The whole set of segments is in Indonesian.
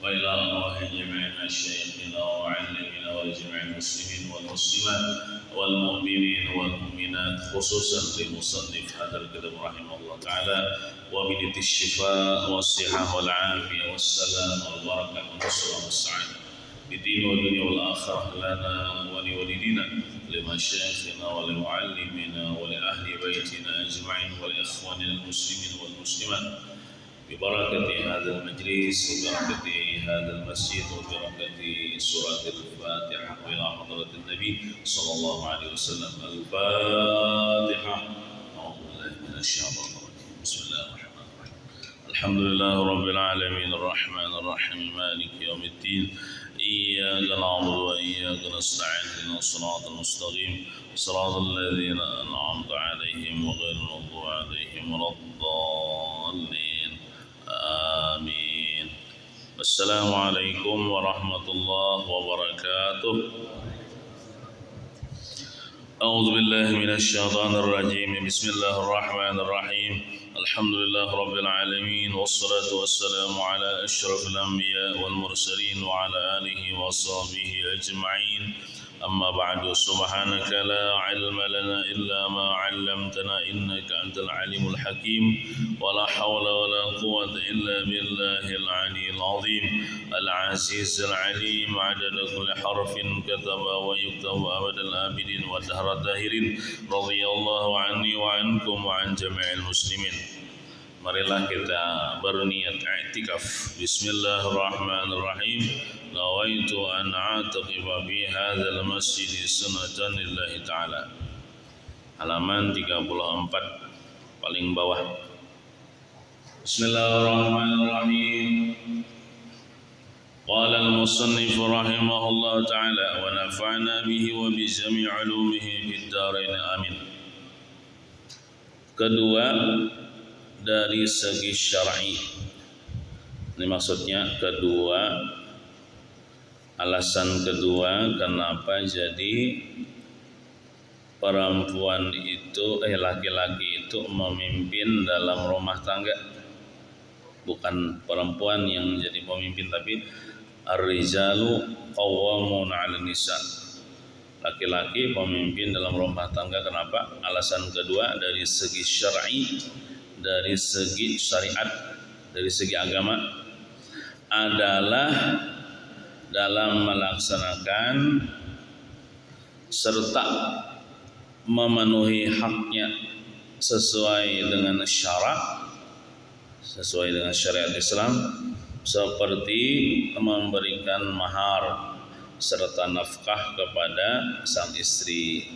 وإلى أرواح جميع مشايخنا ومعلمنا وجميع المسلمين والمسلمات والمؤمنين والمؤمنات خصوصا لمصنف هذا الكتاب رحمه الله تعالى وبنية الشفاء والصحة والعافية والسلام والبركة والنصر والسعادة بالدين والدنيا والآخرة لنا ولوالدينا لمشايخنا ولمعلمنا ولأهل بيتنا أجمعين ولإخواننا المسلمين والمسلمات ببركة هذا المجلس وبركة هذا المسجد وبركة سورة الفاتحة وإلى حضرة النبي صلى الله عليه وسلم. الفاتحة. أعوذ بالله من الشيطان الرجيم. بسم الله الرحمن الرحيم. الحمد لله رب العالمين الرحمن الرحيم مالك يوم الدين إياك نعبد وإياك نستعين اهدنا الصراط المستقيم صراط الذين أنعمت عليهم وغير المغضوب عليهم ولا الضالين آمين. السلام عليكم ورحمة الله وبركاته. أعوذ بالله من الشيطان الرجيم. بسم الله الرحمن الرحيم. الحمد لله رب العالمين والصلاة والسلام على أشرف الأنبياء والمرسلين وعلى آله وصحبه أجمعين. أما بعد سبحانك لا علم لنا إلا ما علمتنا إنك أنت العليم الحكيم ولا حول ولا قوة إلا بالله العلي العظيم العزيز العليم عدد كل حرف كتب ويكتب أبد الآبدين والدهر الداهرين رضي الله عني وعنكم وعن جميع المسلمين. Marilah kita berniat i'tikaf. Bismillahirrahmanirrahim. Nawaitu an a'taqifa fi hadzal masjid sunnatan lillahi ta'ala. Halaman 34 paling bawah. Bismillahirrahmanirrahim. Qala al-musannif rahimahullah ta'ala wa nafa'na bihi wa bi jami' 'ulumihi fid dharain amin. Kedua, dari segi syar'i. Ini maksudnya kedua, alasan kedua kenapa jadi perempuan itu laki-laki itu memimpin dalam rumah tangga. Bukan perempuan yang jadi pemimpin, tapi ar-rijalu qawwamun 'alan nisa. Laki-laki pemimpin dalam rumah tangga. Kenapa? Alasan kedua dari segi syar'i, dari segi syariat, dari segi agama adalah dalam melaksanakan serta memenuhi haknya sesuai dengan syarak, sesuai dengan syariat Islam, seperti memberikan mahar serta nafkah kepada sang istri.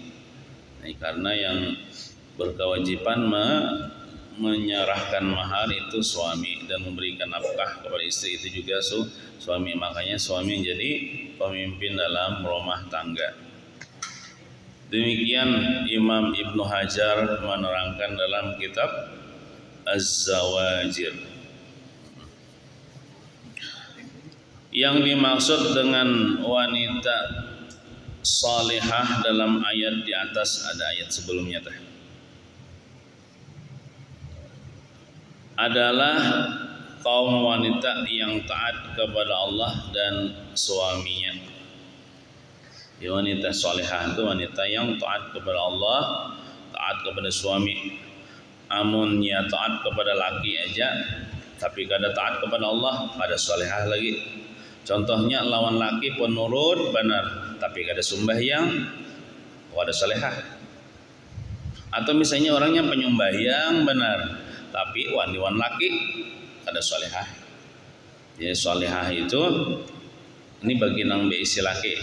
Nah, karena yang berkewajiban menyerahkan mahar itu suami dan memberikan nafkah kepada istri itu juga suami. Makanya suami yang jadi pemimpin dalam rumah tangga. Demikian Imam Ibnu Hajar menerangkan dalam kitab Az-Zawajir. Yang dimaksud dengan wanita salihah dalam ayat di atas, ada ayat sebelumnya adalah kaum wanita yang taat kepada Allah dan suaminya. Ya, wanita salihah itu wanita yang taat kepada Allah, taat kepada suami. Amun ya taat kepada laki aja, tapi kada taat kepada Allah, kada salihah lagi. Contohnya lawan laki penurut benar, tapi kada sembahyang, kada salihah. Atau misalnya orangnya penyembahyang benar, tapi wan laki ada salihah. Ya, salihah itu ini bagi nang beisi laki,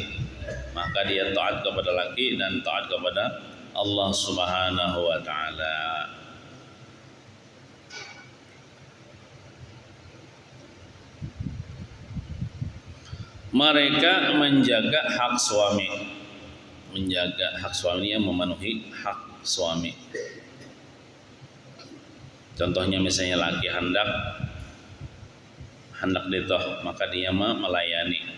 maka dia taat kepada laki dan taat kepada Allah Subhanahu wa taala. Mereka menjaga hak suami, menjaga hak suaminya, memenuhi hak suami. Contohnya misalnya laki hendak ditoh, maka dia melayani.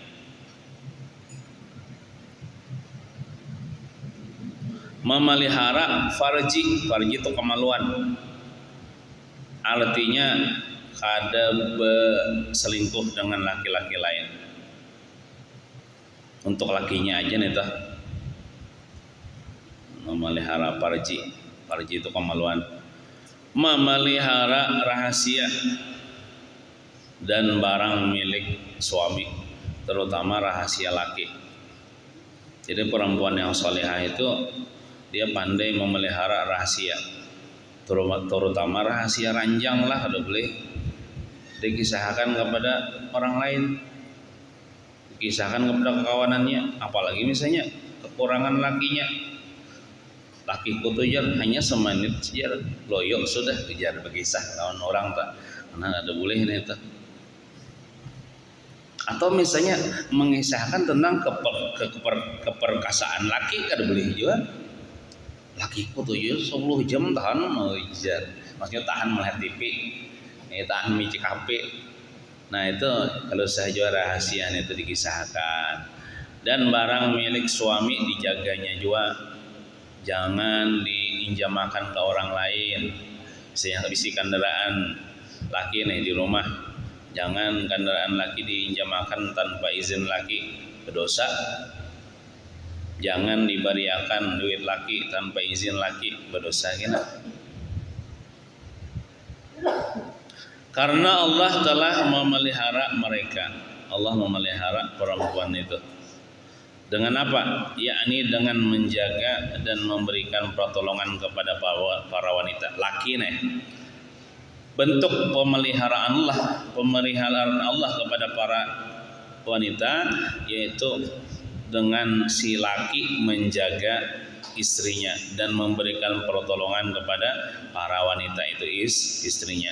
Memelihara farji itu kemaluan. Artinya kada selingkuh dengan laki-laki lain. Untuk lakinya aja nih tah memelihara parji itu kemaluan, memelihara rahasia dan barang milik suami, terutama rahasia laki. Jadi perempuan yang salihah itu dia pandai memelihara rahasia, terutama rahasia ranjang lah, kada boleh dikisahkan kepada orang lain, dikisahkan kepada kawanannya, apalagi misalnya kekurangan lakinya. Lakiku tuh jar hanya semenit jar loyok sudah kejar berkisah lawan orang tak, karena ada boleh ini tak. Atau misalnya mengisahkan tentang keperkasaan laki, kada boleh juga. Lakiku tuh ya 10 jam tahan mengejar, maksudnya tahan melihat TV, tahan micik HP. Nah itu kalau sahaja rahasia itu dikisahkan. Dan barang milik suami dijaganya juga, jangan diinjamakan ke orang lain. Misalnya bisi kendaraan laki nih di rumah, jangan kendaraan laki diinjamakan tanpa izin laki, berdosa. Jangan diberiakan duit laki tanpa izin laki, berdosa gitu. Karena Allah telah memelihara mereka. Allah memelihara perempuan itu. Dengan apa? Yakni dengan menjaga dan memberikan pertolongan kepada para wanita. Laki nih. Bentuk pemeliharaan Allah kepada para wanita yaitu dengan si laki menjaga istrinya dan memberikan pertolongan kepada para wanita itu istrinya.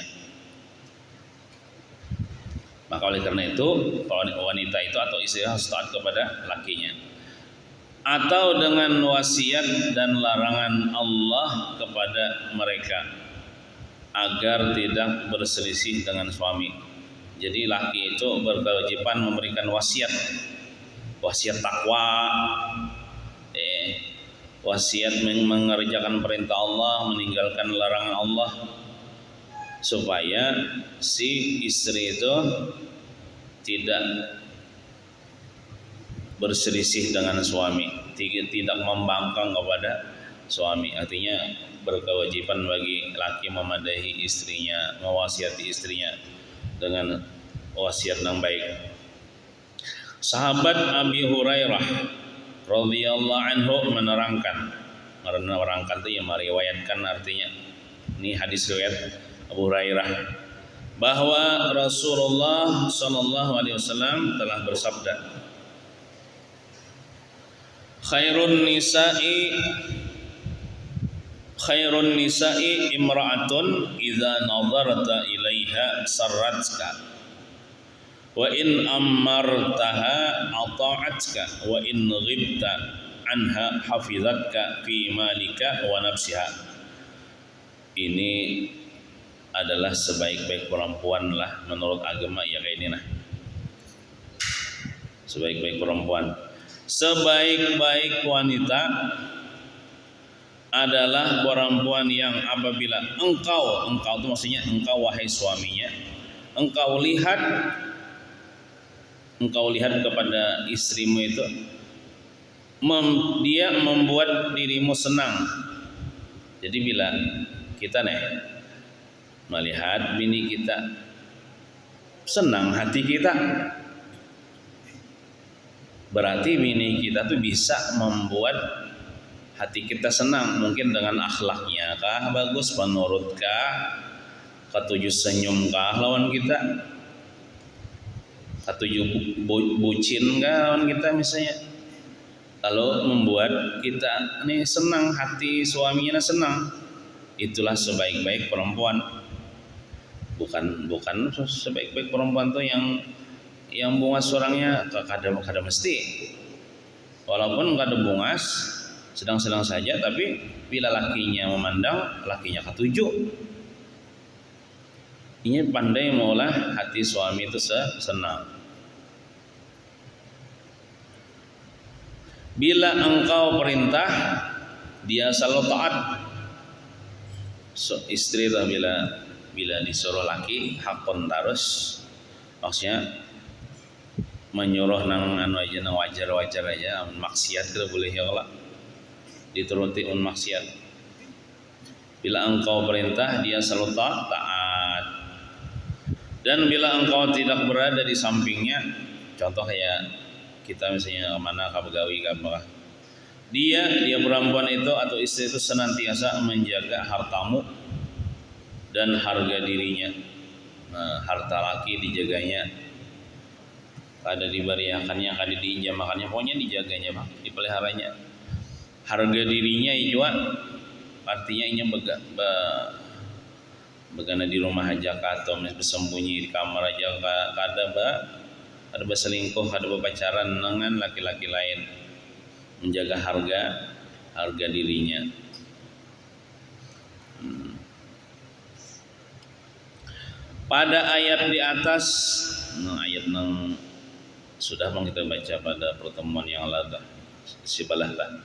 Maka oleh karena itu wanita itu atau istri harus taat kepada lakinya. Atau dengan wasiat dan larangan Allah kepada mereka agar tidak berselisih dengan suami. Jadi laki itu berkewajiban memberikan wasiat takwa, wasiat mengerjakan perintah Allah, meninggalkan larangan Allah, supaya si istri itu tidak berselisih dengan suami, tidak membangkang kepada suami. Artinya berkewajiban bagi laki memadahi istrinya, mewasiati istrinya dengan wasiat yang baik. Sahabat Abi Hurairah radhiyallahu anhu menerangkan itu yang meriwayatkan, artinya ini hadis riwayat Abu Hurairah, bahwa Rasulullah sallallahu alaihi wasallam telah bersabda, khairun nisa'i imra'atun idza nadarta ilaiha sarratka wa in ammartaha ata'atka wa in ghibta anha hafizatka fi malika wa nafsiha. Ini adalah sebaik-baik perempuan lah menurut agama ya kayak ini nah. Sebaik-baik perempuan, sebaik-baik wanita adalah perempuan yang apabila engkau itu maksudnya engkau wahai suaminya, engkau lihat kepada istrimu itu dia membuat dirimu senang. Jadi bila kita melihat bini kita senang hati kita, berarti bini kita tuh bisa membuat hati kita senang. Mungkin dengan akhlaknya kah bagus, menurutkah, ketujuh senyumkah lawan kita, ketujuh bucin kah lawan kita misalnya. Kalau membuat kita nih senang, hati suaminya senang, itulah sebaik-baik perempuan. Bukan sebaik-baik perempuan tuh yang bungas orangnya kada mesti. Walaupun kada bungas, sedang-sedang saja, tapi bila lakinya memandang, lakinya ketujuh, ini pandai mengolah hati suami itu senang. Bila engkau perintah, dia selalu taat. Istri lah bila disuruh laki hakon tarus, maksudnya menyuruh nang anu aja nang wajar aja, maksiat kita boleh ya Allah dituruti maksiat. Bila engkau perintah dia selalu taat, dan bila engkau tidak berada di sampingnya, contoh kayak kita misalnya kemana ke begawi ke dia perempuan itu atau istri itu senantiasa menjaga hartamu dan harga dirinya. Nah, harta laki dijaganya, kada dibariakannya, kada diinjamakannya, pokoknya dijaganya Bang, dipeliharanya. Harga dirinya juga artinya inya begana di rumah aja atau bersembunyi di kamar aja, kada berselingkuh, kada berpacaran dengan laki-laki lain, menjaga harga dirinya. Pada ayat di atas, ayat yang sudah kita baca pada pertemuan yang lalu, sebelah lah.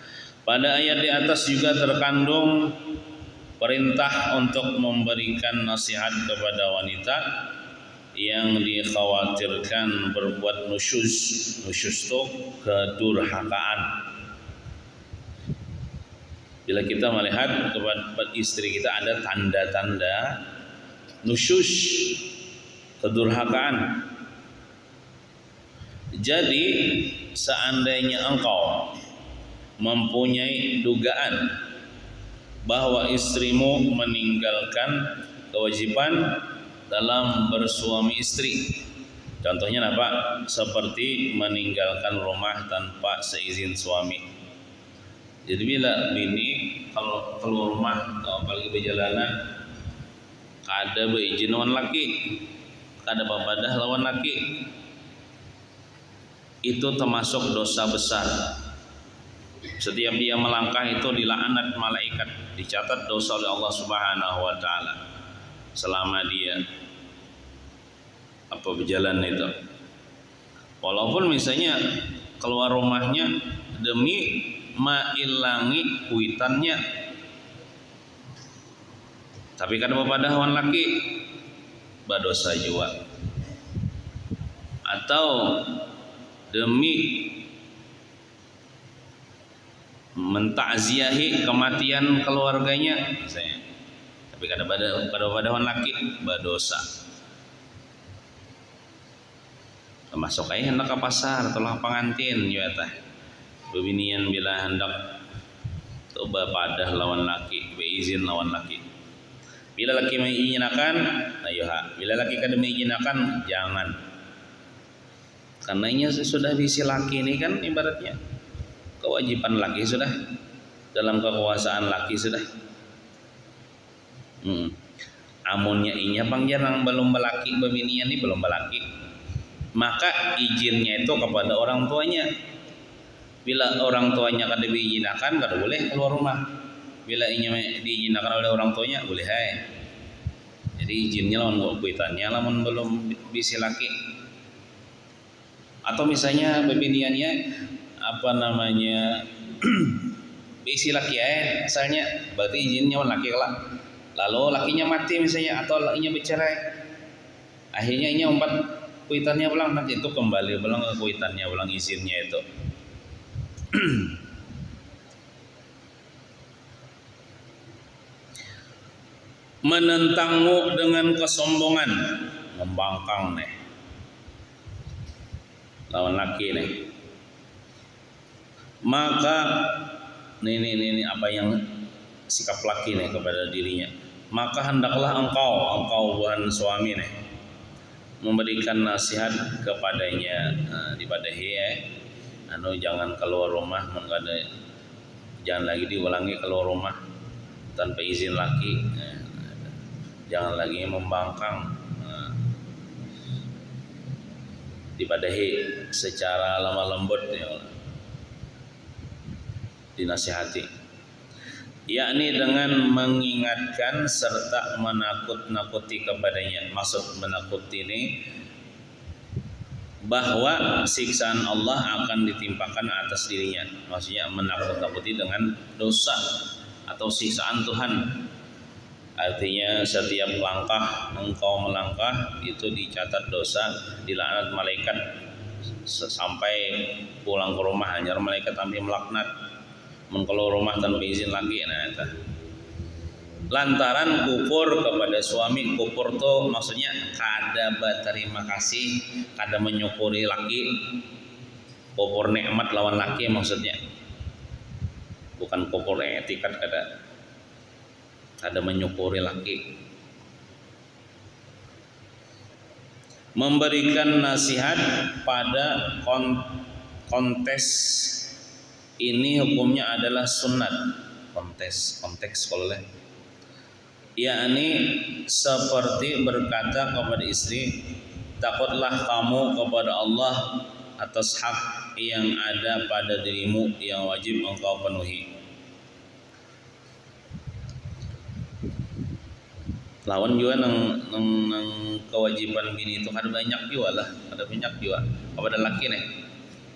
Pada ayat di atas juga terkandung perintah untuk memberikan nasihat kepada wanita yang dikhawatirkan berbuat nusyuz. Nusyuz itu kedurhakaan. Bila kita melihat kepada istri kita ada tanda-tanda nusyuz, kedurhakaan. Jadi seandainya engkau mempunyai dugaan bahwa istrimu meninggalkan kewajiban dalam bersuami istri, contohnya apa? Seperti meninggalkan rumah tanpa seizin suami. Jadi bila bini kalau keluar rumah atau apalagi berjalanan kada beizin lawan laki, kada papadah lawan laki, itu termasuk dosa besar. Setiap dia melangkah itu dilaknat malaikat, dicatat dosa oleh Allah Subhanahu wa taala selama dia berjalan itu. Walaupun misalnya keluar rumahnya demi mailangi kuitannya, tapi kada papadah lawan laki, berdosa juga. Atau demi mentakziahi kematian keluarganya misalnya, tapi kada pada lawan laki, berdosa. Termasuk kayak hendak ke pasar atau pengantin juga tah bebinian bila hendak coba padah lawan laki, beizin lawan laki. Bila laki mengizinkan, ayo ha. Bila laki kada mengizinkan, jangan. Karena ini sudah bisi laki ini kan ibaratnya kewajiban laki sudah, dalam kekuasaan laki sudah. Amunnya inya pangjarang belum belaki, bebinian ini belum belaki, maka izinnya itu kepada orang tuanya. Bila orang tuanya kada diizinkan, kada boleh keluar rumah. Bila inya diizinkan oleh orang tuanya, boleh hai. Jadi izinnya lawan kuitannya, lamun belum bisi laki. Atau misalnya bebiniannya bisi laki misalnya, berarti izinnya lawan laki kelak. Lalu lakinya mati misalnya, atau inya bercerai, akhirnya inya umpat kuitannya pulang, nanti itu kembali pulang ke kuitannya, pulang izinnya itu. Menentangmu dengan kesombongan, membangkang nih lawan laki nih, maka ini apa yang sikap laki nih kepada dirinya, maka hendaklah engkau buhan suami nih memberikan nasihat kepadanya. Dipadahi jangan keluar rumah, jangan lagi diulangi keluar rumah tanpa izin laki, jangan lagi membangkang. Dipadahi secara lemah lembut ya, dinasihati, yakni dengan mengingatkan serta menakut-nakuti kepadanya. Maksud menakuti ini bahwa siksaan Allah akan ditimpakan atas dirinya. Maksudnya menakut-nakuti dengan dosa atau siksaan Tuhan. Artinya setiap langkah engkau melangkah itu dicatat dosa, dilaknat malaikat sampai pulang ke rumah. Hanya malaikat sampai melaknat mun kalau rumah tanpa izin lagi. Nah eta lantaran kufur kepada suami. Kufur tuh maksudnya kada berterima kasih, kada menyukuri laki. Kufur nikmat lawan laki maksudnya, bukan kufur etikat, kada menyukuri laki. Memberikan nasihat pada kontes ini hukumnya adalah sunat. Konteks kalau yakni seperti berkata kepada istri, takutlah kamu kepada Allah atas hak yang ada pada dirimu yang wajib engkau penuhi. Lawan juga nang kewajiban bini itu ada banyak juga kepada laki nih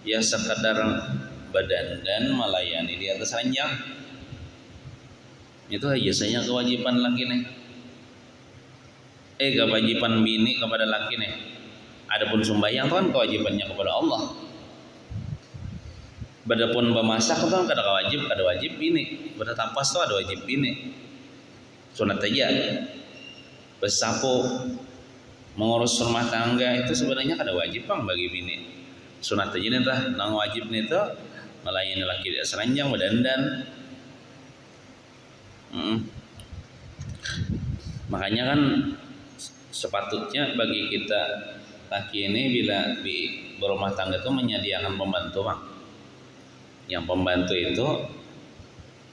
ya sekadar badan dan melayani di atas ranjang, itu aja saja kewajiban laki nih. Kewajiban bini kepada laki nih. Adapun sembahyang itu kan kewajibannya kepada Allah. Badapun memasak itu kan kada wajib bini. Bertapas itu ada wajib bini. Sunat aja. Bersapu, mengurus rumah tangga itu sebenarnya kada wajib bagi bini. Sunat aja nih tah, nang wajib nih tuh melayani laki di atas ranjang, berdandan. Makanya kan sepatutnya bagi kita laki ini bila di berumah tangga itu menyediakan pembantu bang. Yang pembantu itu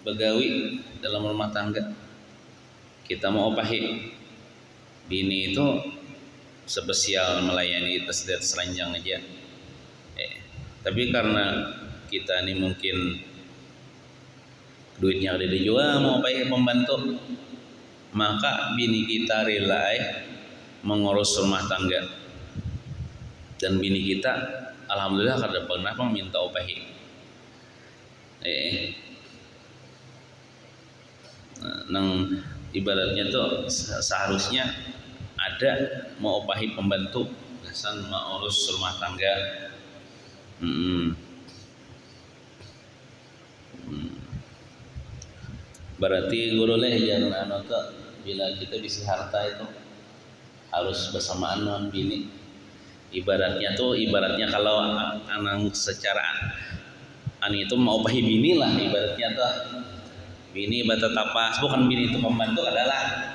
begawi dalam rumah tangga. Kita mau opahi bini itu spesial melayani di atas ranjang aja. Tapi karena kita ini mungkin duitnya ada dijual mau opahi pembantu, maka bini kita rela mengurus rumah tangga. Dan bini kita alhamdulillah kada pernah minta opahi. Nang ibaratnya tuh seharusnya ada mau opahi pembantu gasan mengurus rumah tangga. Berarti guru leh jangan bila kita bisa harta itu harus bersamaan dengan bini. Ibaratnya kalau anang secara itu mau opahi bini lah ibaratnya tuh. Bini bata tapas, bukan bini itu pembantu adalah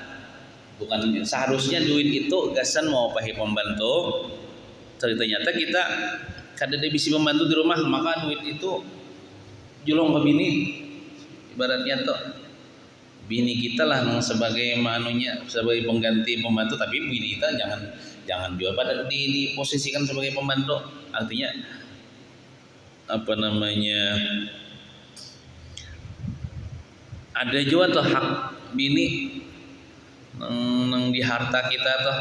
bukan seharusnya duit itu gasan mau opahi pembantu. Ternyata kita kada bisa membantu di rumah, maka duit itu julung ke bini. Ibaratnya tuh bini kita lah sebagai manunya, sebagai pengganti pembantu, tapi bini kita jangan juga pada diposisikan sebagai pembantu. Artinya ada juga tuh hak bini nang di harta kita tuh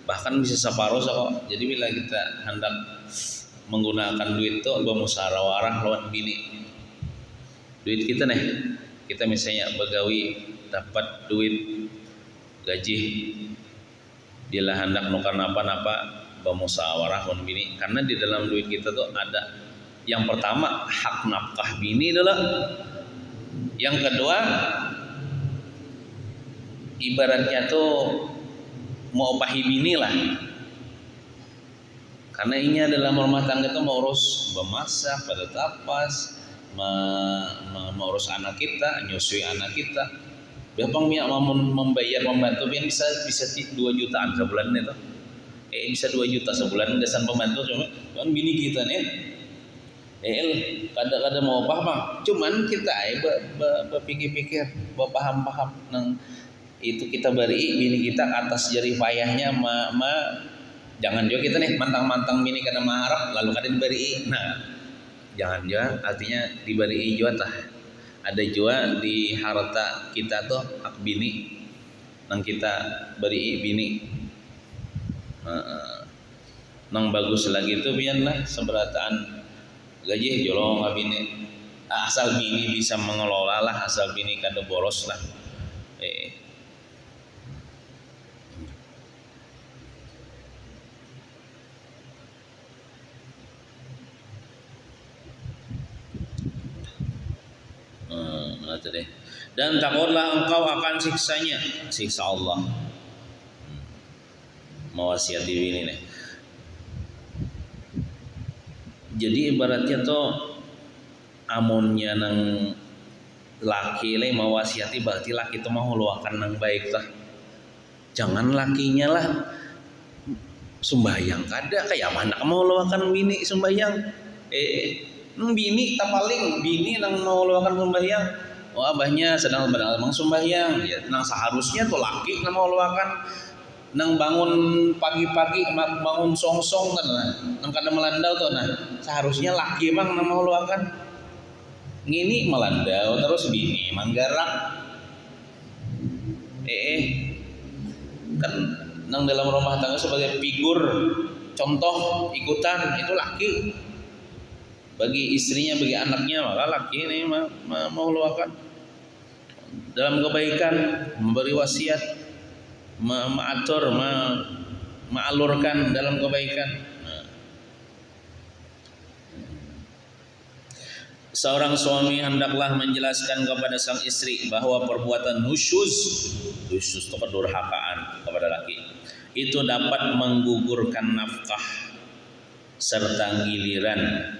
bahkan bisa separuh kok. Jadi bila kita hendak menggunakan duit tuh bermusyawarah lawan bini. Duit kita nih, kita misalnya begawi dapat duit gaji, bila hendak nukar napa bermusyawarah lawan bini. Karena di dalam duit kita tuh ada yang pertama hak nafkah bini adalah. Yang kedua ibaratnya tuh mau opahi bini lah. Karena ini adalah rumah tangga tuh mau urus memasak, pada tapas, mengurus anak kita, nyusui anak kita. Bapang minyak mau membayar pembantu yang bisa 2 jutaan sebulan itu. Bisa 2 juta sebulan dasar pembantu cuma bini kita nih. Kadang-kadang mau paham, cuman kita berpikir-pikir, berpaham-paham nang itu kita beri bini kita atas jerih payahnya jangan juga kita nih mantang-mantang bini kada maharap lalu kada diberi. Nah, jangan juga artinya diberi juga tah. Ada juga di harta kita tuh hak bini nang kita beri bini. Nang bagus lagi tuh biarlah seberataan gaji jolong bini, asal bini bisa mengelola lah, asal bini kada boros lah. Itu deh. Dan takutlah engkau akan siksanya, siksa Allah. Mewasiati bini nih. Jadi ibaratnya tuh amunnya nang laki le mewasiati berarti laki itu mau luakan nang baik lah. Jangan lakinya lah sembahyang kada kayak mana mau luakan bini sembahyang. Bini tak paling bini nang mau luakan sembahyang. Oh abahnya sedang beramal sembahyang, ya nang seharusnya tuh laki nang mau luakan nang bangun pagi-pagi bangun song-song kan nang kada melandau tuh nah seharusnya laki emang nang mau luakan ngini melandau terus bini manggarak kan nang dalam rumah tangga sebagai figur contoh ikutan itu laki bagi istrinya bagi anaknya maka laki ini mau luakan dalam kebaikan memberi wasiat mengatur ma'alurkan dalam kebaikan. Seorang suami hendaklah menjelaskan kepada sang istri bahwa perbuatan nusyuz itu kedurhakaan kepada laki itu dapat menggugurkan nafkah serta giliran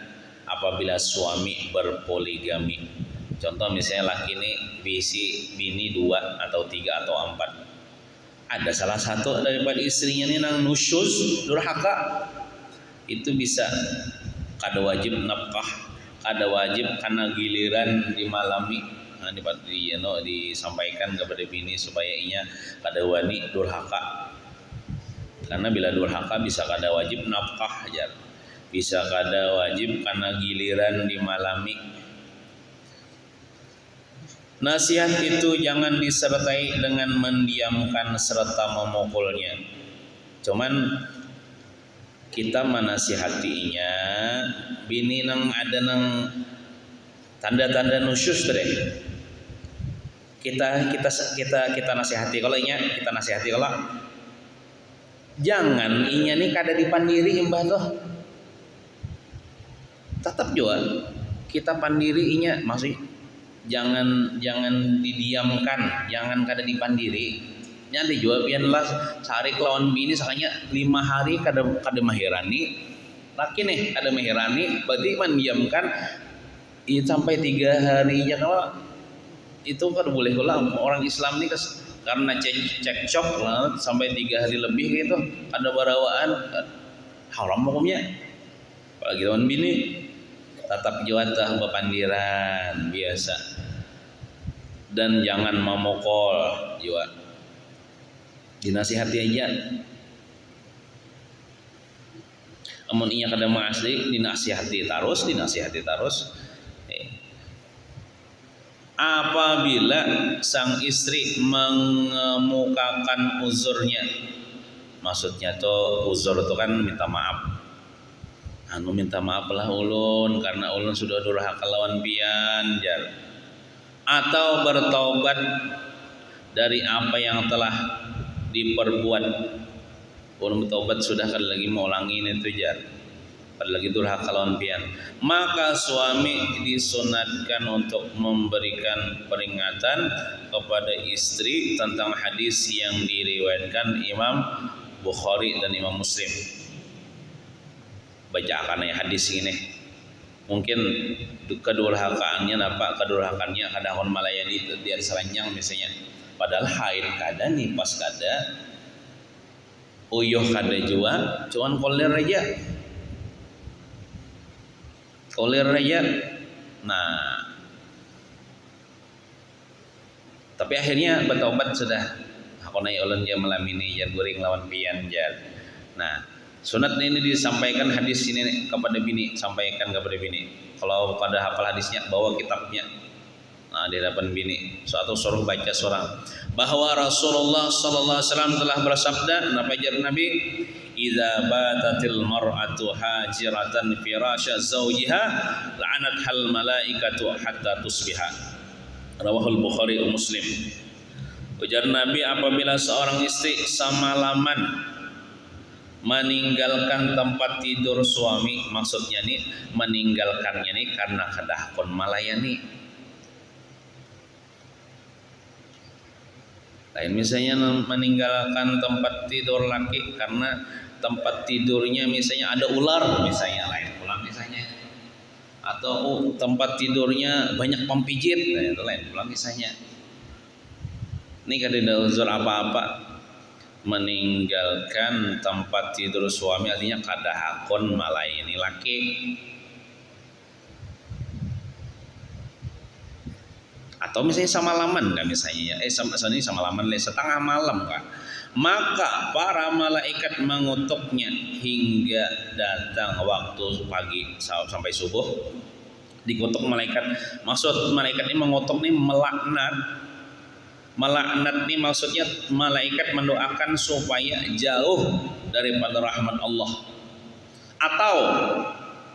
apabila suami berpoligami. Contoh misalnya laki ini bini 2 atau 3 atau 4. Ada salah satu daripada istrinya ini nang nusyuz durhaka itu bisa kada wajib nafkah, kada wajib karena giliran dimalami disampaikan kepada bini supaya inya kada wani durhaka. Karena bila durhaka bisa kada wajib nafkah aja. Bisa kada wajib karena giliran dimalami. Nasihat itu jangan disertai dengan mendiamkan serta memukulnya. Cuman kita menasihatinya bini nang ada nang tanda-tanda nusyuz deh. Kita nasihati kalau inya kita nasihati kalau jangan inya nih kada dipandiri imbah tuh. Tetap juga kita pandiri inya maksudnya jangan didiamkan, jangan kada dipandiri. Nanti jawab pian lah sehari kelawan bini sakanya 5 hari kada mahirani. Laki nih kada mahirani berarti mendiamkan sampai 3 hari ya kalau itu kan boleh lah orang Islam nih karena cekcok lah sampai 3 hari lebih gitu ada barawaan haram hukumnya. Apalagi lawan bini tetap juatah bepandiran biasa dan jangan memukul juga dinasihati aja amun inya kada asli dinasihati terus apabila sang istri mengemukakan uzurnya maksudnya tuh uzur itu kan minta maaf minta maaf lah ulun karena ulun sudah durhaka lawan pian atau bertaubat dari apa yang telah diperbuat. Ulun bertaubat sudah kada lagi mau ulangin itu kada lagi durhaka lawan pian. Maka suami disunatkan untuk memberikan peringatan kepada istri tentang hadis yang diriwayatkan Imam Bukhari dan Imam Muslim. Bacakan hadis ini mungkin kedurhakaannya kadang malayani dia seranjang misalnya padahal haid kada nih pas kada uyuh kada jua cuman koler aja nah tapi akhirnya bertobat sudah aku naik ulun dia melamini jar guring lawan pian jar nah sunat ini disampaikan hadis ini kepada bini, sampaikan kepada bini. Kalau pada hafal hadisnya bawa kitabnya. Nah, di hadapan bini. Suatu suruh baca surah bahwa Rasulullah sallallahu alaihi wasallam telah bersabda, apa jar Nabi? Idza batatil mar'atu hajiratan firasya zawjiha la'anat hal malaikatu hatta tusbiha. Rawahul Bukhari wa Muslim. Ujar Nabi apabila seorang istri semalaman meninggalkan tempat tidur suami maksudnya nih meninggalkannya nih karena kada kon malayani Lain misalnya meninggalkan tempat tidur laki karena tempat tidurnya misalnya ada ular misalnya, lain pulang misalnya. Atau tempat tidurnya banyak pempijit, nah itu lain pulang misalnya. Ini kada uzur apa-apa. Meninggalkan tempat tidur suami artinya kada hakon malayani laki. Atau misalnya samalaman kan misalnya sama laman setengah malam kan, maka para malaikat mengutuknya hingga datang waktu pagi sampai subuh. Dikutuk malaikat, maksud malaikat ini mengutuk nih melaknat nih maksudnya malaikat mendoakan supaya jauh daripada rahmat Allah, atau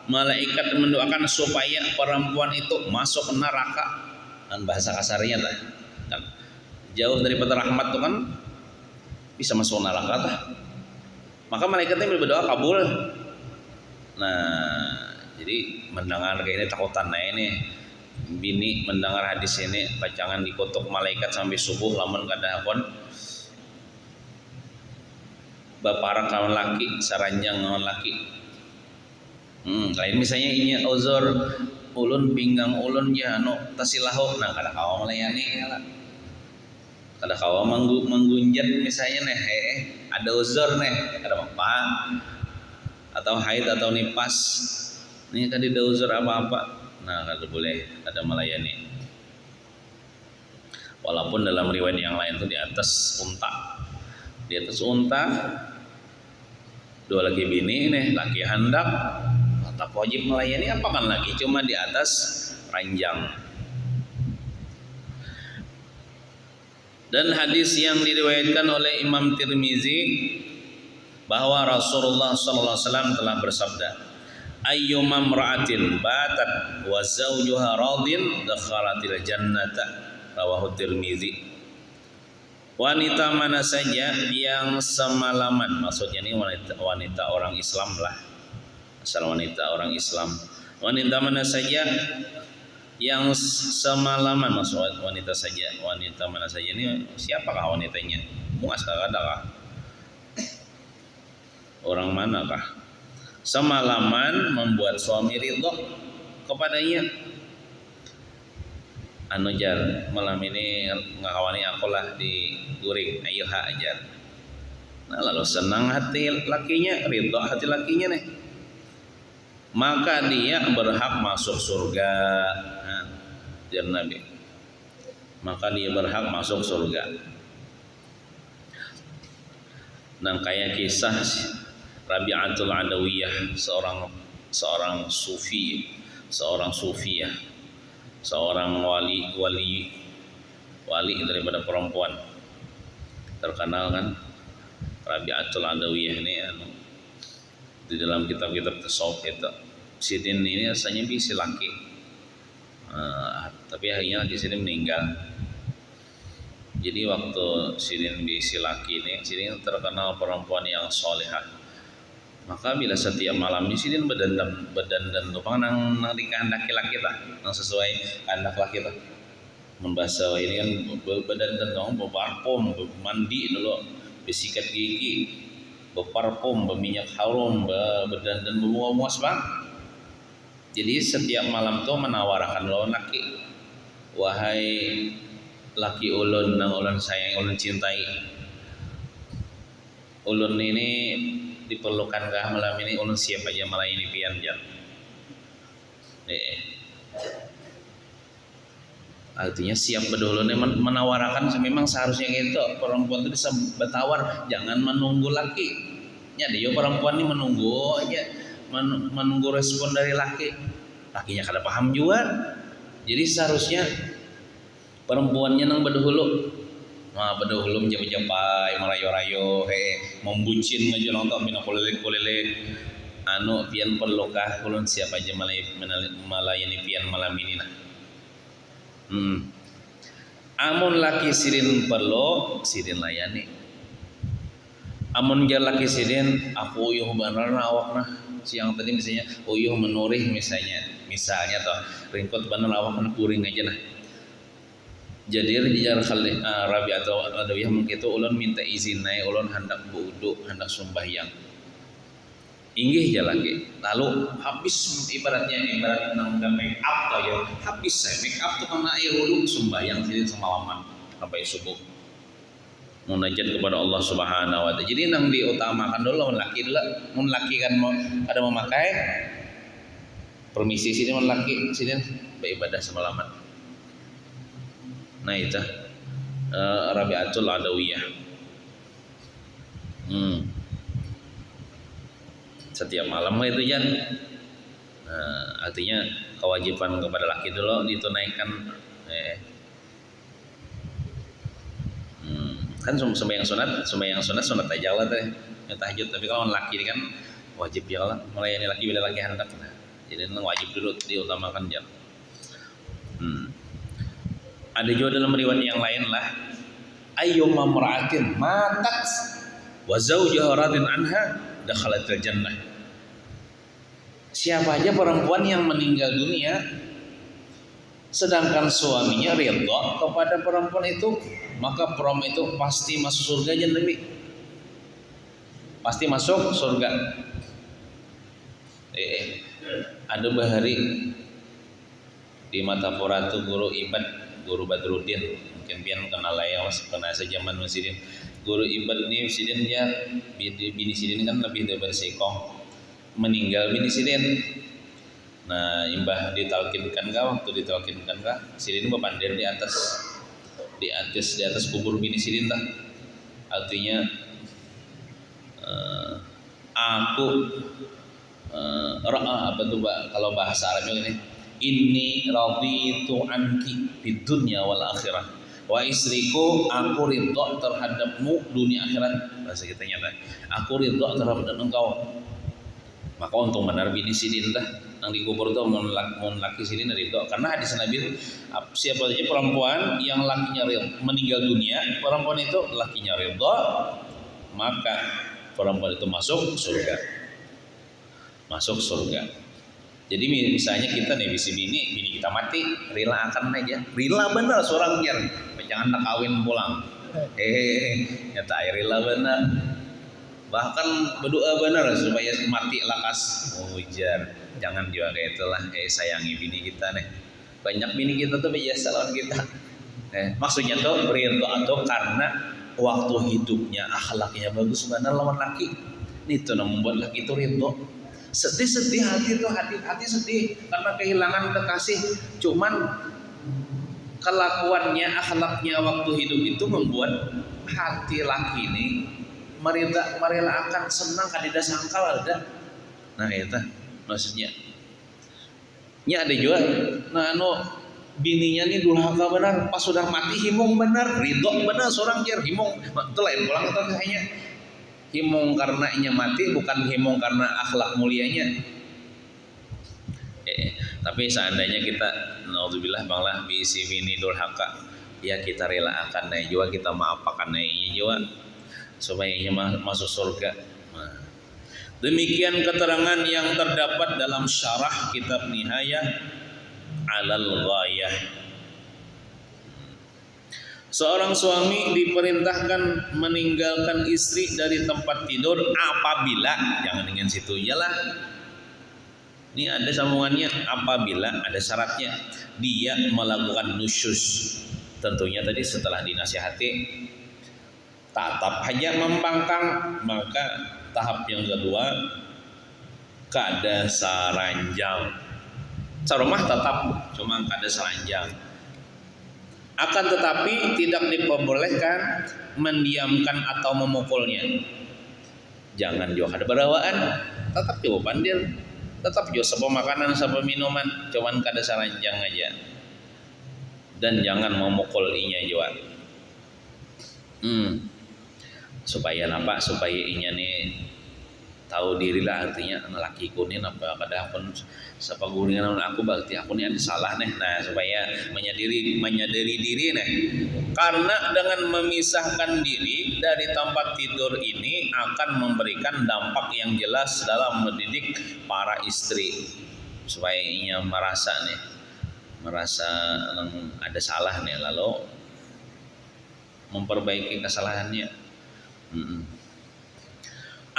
malaikat mendoakan supaya perempuan itu masuk neraka. Dan bahasa kasarnya lah kan, jauh daripada rahmat itu kan bisa masuk neraka lah. Maka malaikatnya berdoa kabul. Nah jadi mendengar kayak ini takutan. Nah ini bini mendengar hadis ini pacangan dikutuk malaikat sampai subuh lamun kada hakon baparak kawan laki saranjang kawan laki. Lain misalnya ini uzur ulun pinggang ulun ya tasilahu, nah kada kawa melayani lah, kada kawa menggunjat misalnya nih ada uzur nih, ada apa atau haid atau nipas ini tadi ada uzur apa-apa, nah kada boleh ada melayani. Walaupun dalam riwayat yang lain itu di atas unta dua laki bini nih, laki hendak tetap wajib melayani, apa kan lagi cuma di atas ranjang. Dan hadis yang diriwayatkan oleh Imam Tirmizi bahwa Rasulullah SAW telah bersabda, ayyuma imra'atin batat wa zawjuha radin dakhalatil jannata, rawahu Tirmizi. Wanita mana saja yang semalaman, maksudnya ini wanita orang Islam lah, asal wanita orang Islam. Wanita mana saja yang semalaman, maksud wanita mana saja ini siapakah wanitanya? Muas kah? Orang manakah? Semalaman membuat suami ridho kepadanya. Anu jar malam ini ngakawani aku lah di guring, ayo ajar. Nah lalu senang hati lakinya, ridho hati lakinya nih, maka dia berhak masuk surga. Nah, jar Nabi, maka dia berhak masuk surga. Nah kayak kisah Rabi'atul Adawiyah, seorang sufiyah, seorang wali daripada perempuan terkenal kan, Rabi'atul Adawiyah ini di dalam kitab-kitab tasawuf itu. Sidin ini asalnya bisi laki, tapi akhirnya di sini meninggal. Jadi waktu Sidin bisi laki ini, Sidin terkenal perempuan yang solehah. Maka bila setiap malam di sini berdandan tupang nang dikehendak laki lah, nang sesuai kehendak laki lah. Membahasa ini kan berdandan dong, berparfum, mandi dulu, bersikat gigi, berparfum, berminyak harum, berdandan bermuas bang. Jadi setiap malam tuh menawarkan lawan laki, wahai laki ulun nang ulun sayang, ulun cintai, ulun ini diperlukankah malam ini, ulun siap aja melayani pian jan. Artinya siap berdulu nih menawarkan. Memang seharusnya gitu, perempuan itu bisa bertawar, jangan menunggu laki. Ya dia perempuan ini menunggu aja, menunggu respon dari laki. Lakinya kada paham juga. Jadi seharusnya perempuannya nang berdahulu. Nah berdahulu menjapai merayo-rayo, membucin aja nonton bina kulilik anu pian perlukah ulun siapa aja melayani pian malam ini nah. Amun laki sidin perlu, sidin layani. Amun jar laki sidin, aku uyuh bener awak nah siang tadi misalnya uyuh menurih misalnya toh ringkot bener awak nah kuring aja nah. jadi jar Rabi'atul Adawiyah mengkitu ulun minta izin naik ulun hendak wudu hendak sembahyang inggih jalaki lalu habis ibarat nang make up to ya habis saya make up tuh karena air wudu sembahyang sini semalaman sampai subuh munajat kepada Allah Subhanahu wa taala. Jadi nang diutamakan dulu mun laki kan mau ada memakai permisi sini mun laki sini beribadah semalaman. Nah itu Rabi'atul Adawiyah. Setiap malam itu ya. Artinya kewajiban kepada laki dulu ditunaikan kan sembahyang sunat aja lah teh tahajud tapi kalau laki kan wajib ya lah melayani laki bila laki hendak nah jadi wajib dulu diutamakan ya. Ada juga dalam riwayat yang lain lah ayyuma mar'atin matat wa zawjuha radin anha dakhalatil jannah. Siapa aja perempuan yang meninggal dunia sedangkan suaminya ridha kepada perempuan itu maka perempuan itu pasti masuk surga aja Nabi. Pasti masuk surga. Ada bahari di Matapura itu guru Badruddin mungkin pian kenal lah ya kenal sejaman Sidin. Guru Ibad ini Sidin ya bini Sidin kan lebih dari bersikoh meninggal bini Sidin. Nah imbah ditalkinkan waktu ditalkinkan Sidin bepandir di atas kubur bini Sidin lah. Artinya aku apa tuh kalau bahasa Arabnya ini inni raditu anki fid dunya wal akhirah wa istriku aku ridha terhadapmu dunia akhirat bahasa kita nyata aku ridha terhadap engkau maka untung benar bini Sidin dah yang dikubur tuh mun laki Sidin ridha karena hadis Nabi siapa saja perempuan yang lakinya meninggal dunia perempuan itu lakinya ridha maka perempuan itu masuk surga. Jadi misalnya kita nih bini kita mati rela akan aja rela bener seorang jar jangan nak kawin pulang nyata rela bener bahkan berdoa bener supaya mati lakas ujar jangan juga kayak itulah sayangi bini kita nih banyak bini kita tuh biasa lawan kita maksudnya tuh ridha tuh karena waktu hidupnya akhlaknya bagus bener lawan laki itu yang membuat laki itu ridha. Sedih hati itu hati sedih karena kehilangan kekasih cuman kelakuannya akhlaknya waktu hidup itu membuat hati laki ini merelakan senang kadida sangkal ada nah itu maksudnya ini ada juga nah bininya nih durhaka benar pas sudah mati himung benar ridho benar seorang jar himung itu lain pulang atau kayaknya himung karena inya mati bukan himung karena akhlak mulianya tapi seandainya kita naudzubillah banglah bisi bini durhaka ya kita rela akan naik juga kita maafakan naiknya juga supaya ia masuk surga. Demikian keterangan yang terdapat dalam syarah kitab Nihayah Alal Ghayah. Seorang suami diperintahkan meninggalkan istri dari tempat tidur apabila jangan dengan situ ialah ini ada sambungannya apabila ada syaratnya dia melakukan nusyuz tentunya tadi setelah dinasihati tatap hanya membangkang maka tahap yang kedua kada saranjang sarumah tetap cuma kada saranjang akan tetapi tidak diperbolehkan mendiamkan atau memukulnya jangan juga ada berawaan tetap juga pandir tetap juga sebuah makanan sebuah minuman cuman kada saranjang aja dan jangan memukul inya juga supaya apa supaya inya nih tahu diri lah artinya laki kunin apa kada pun siapa guringan aku berarti aku ini ada salah nih nah supaya menyadari diri nih karena dengan memisahkan diri dari tempat tidur ini akan memberikan dampak yang jelas dalam mendidik para istri supaya ia merasa ada salah nih lalu memperbaiki kesalahannya.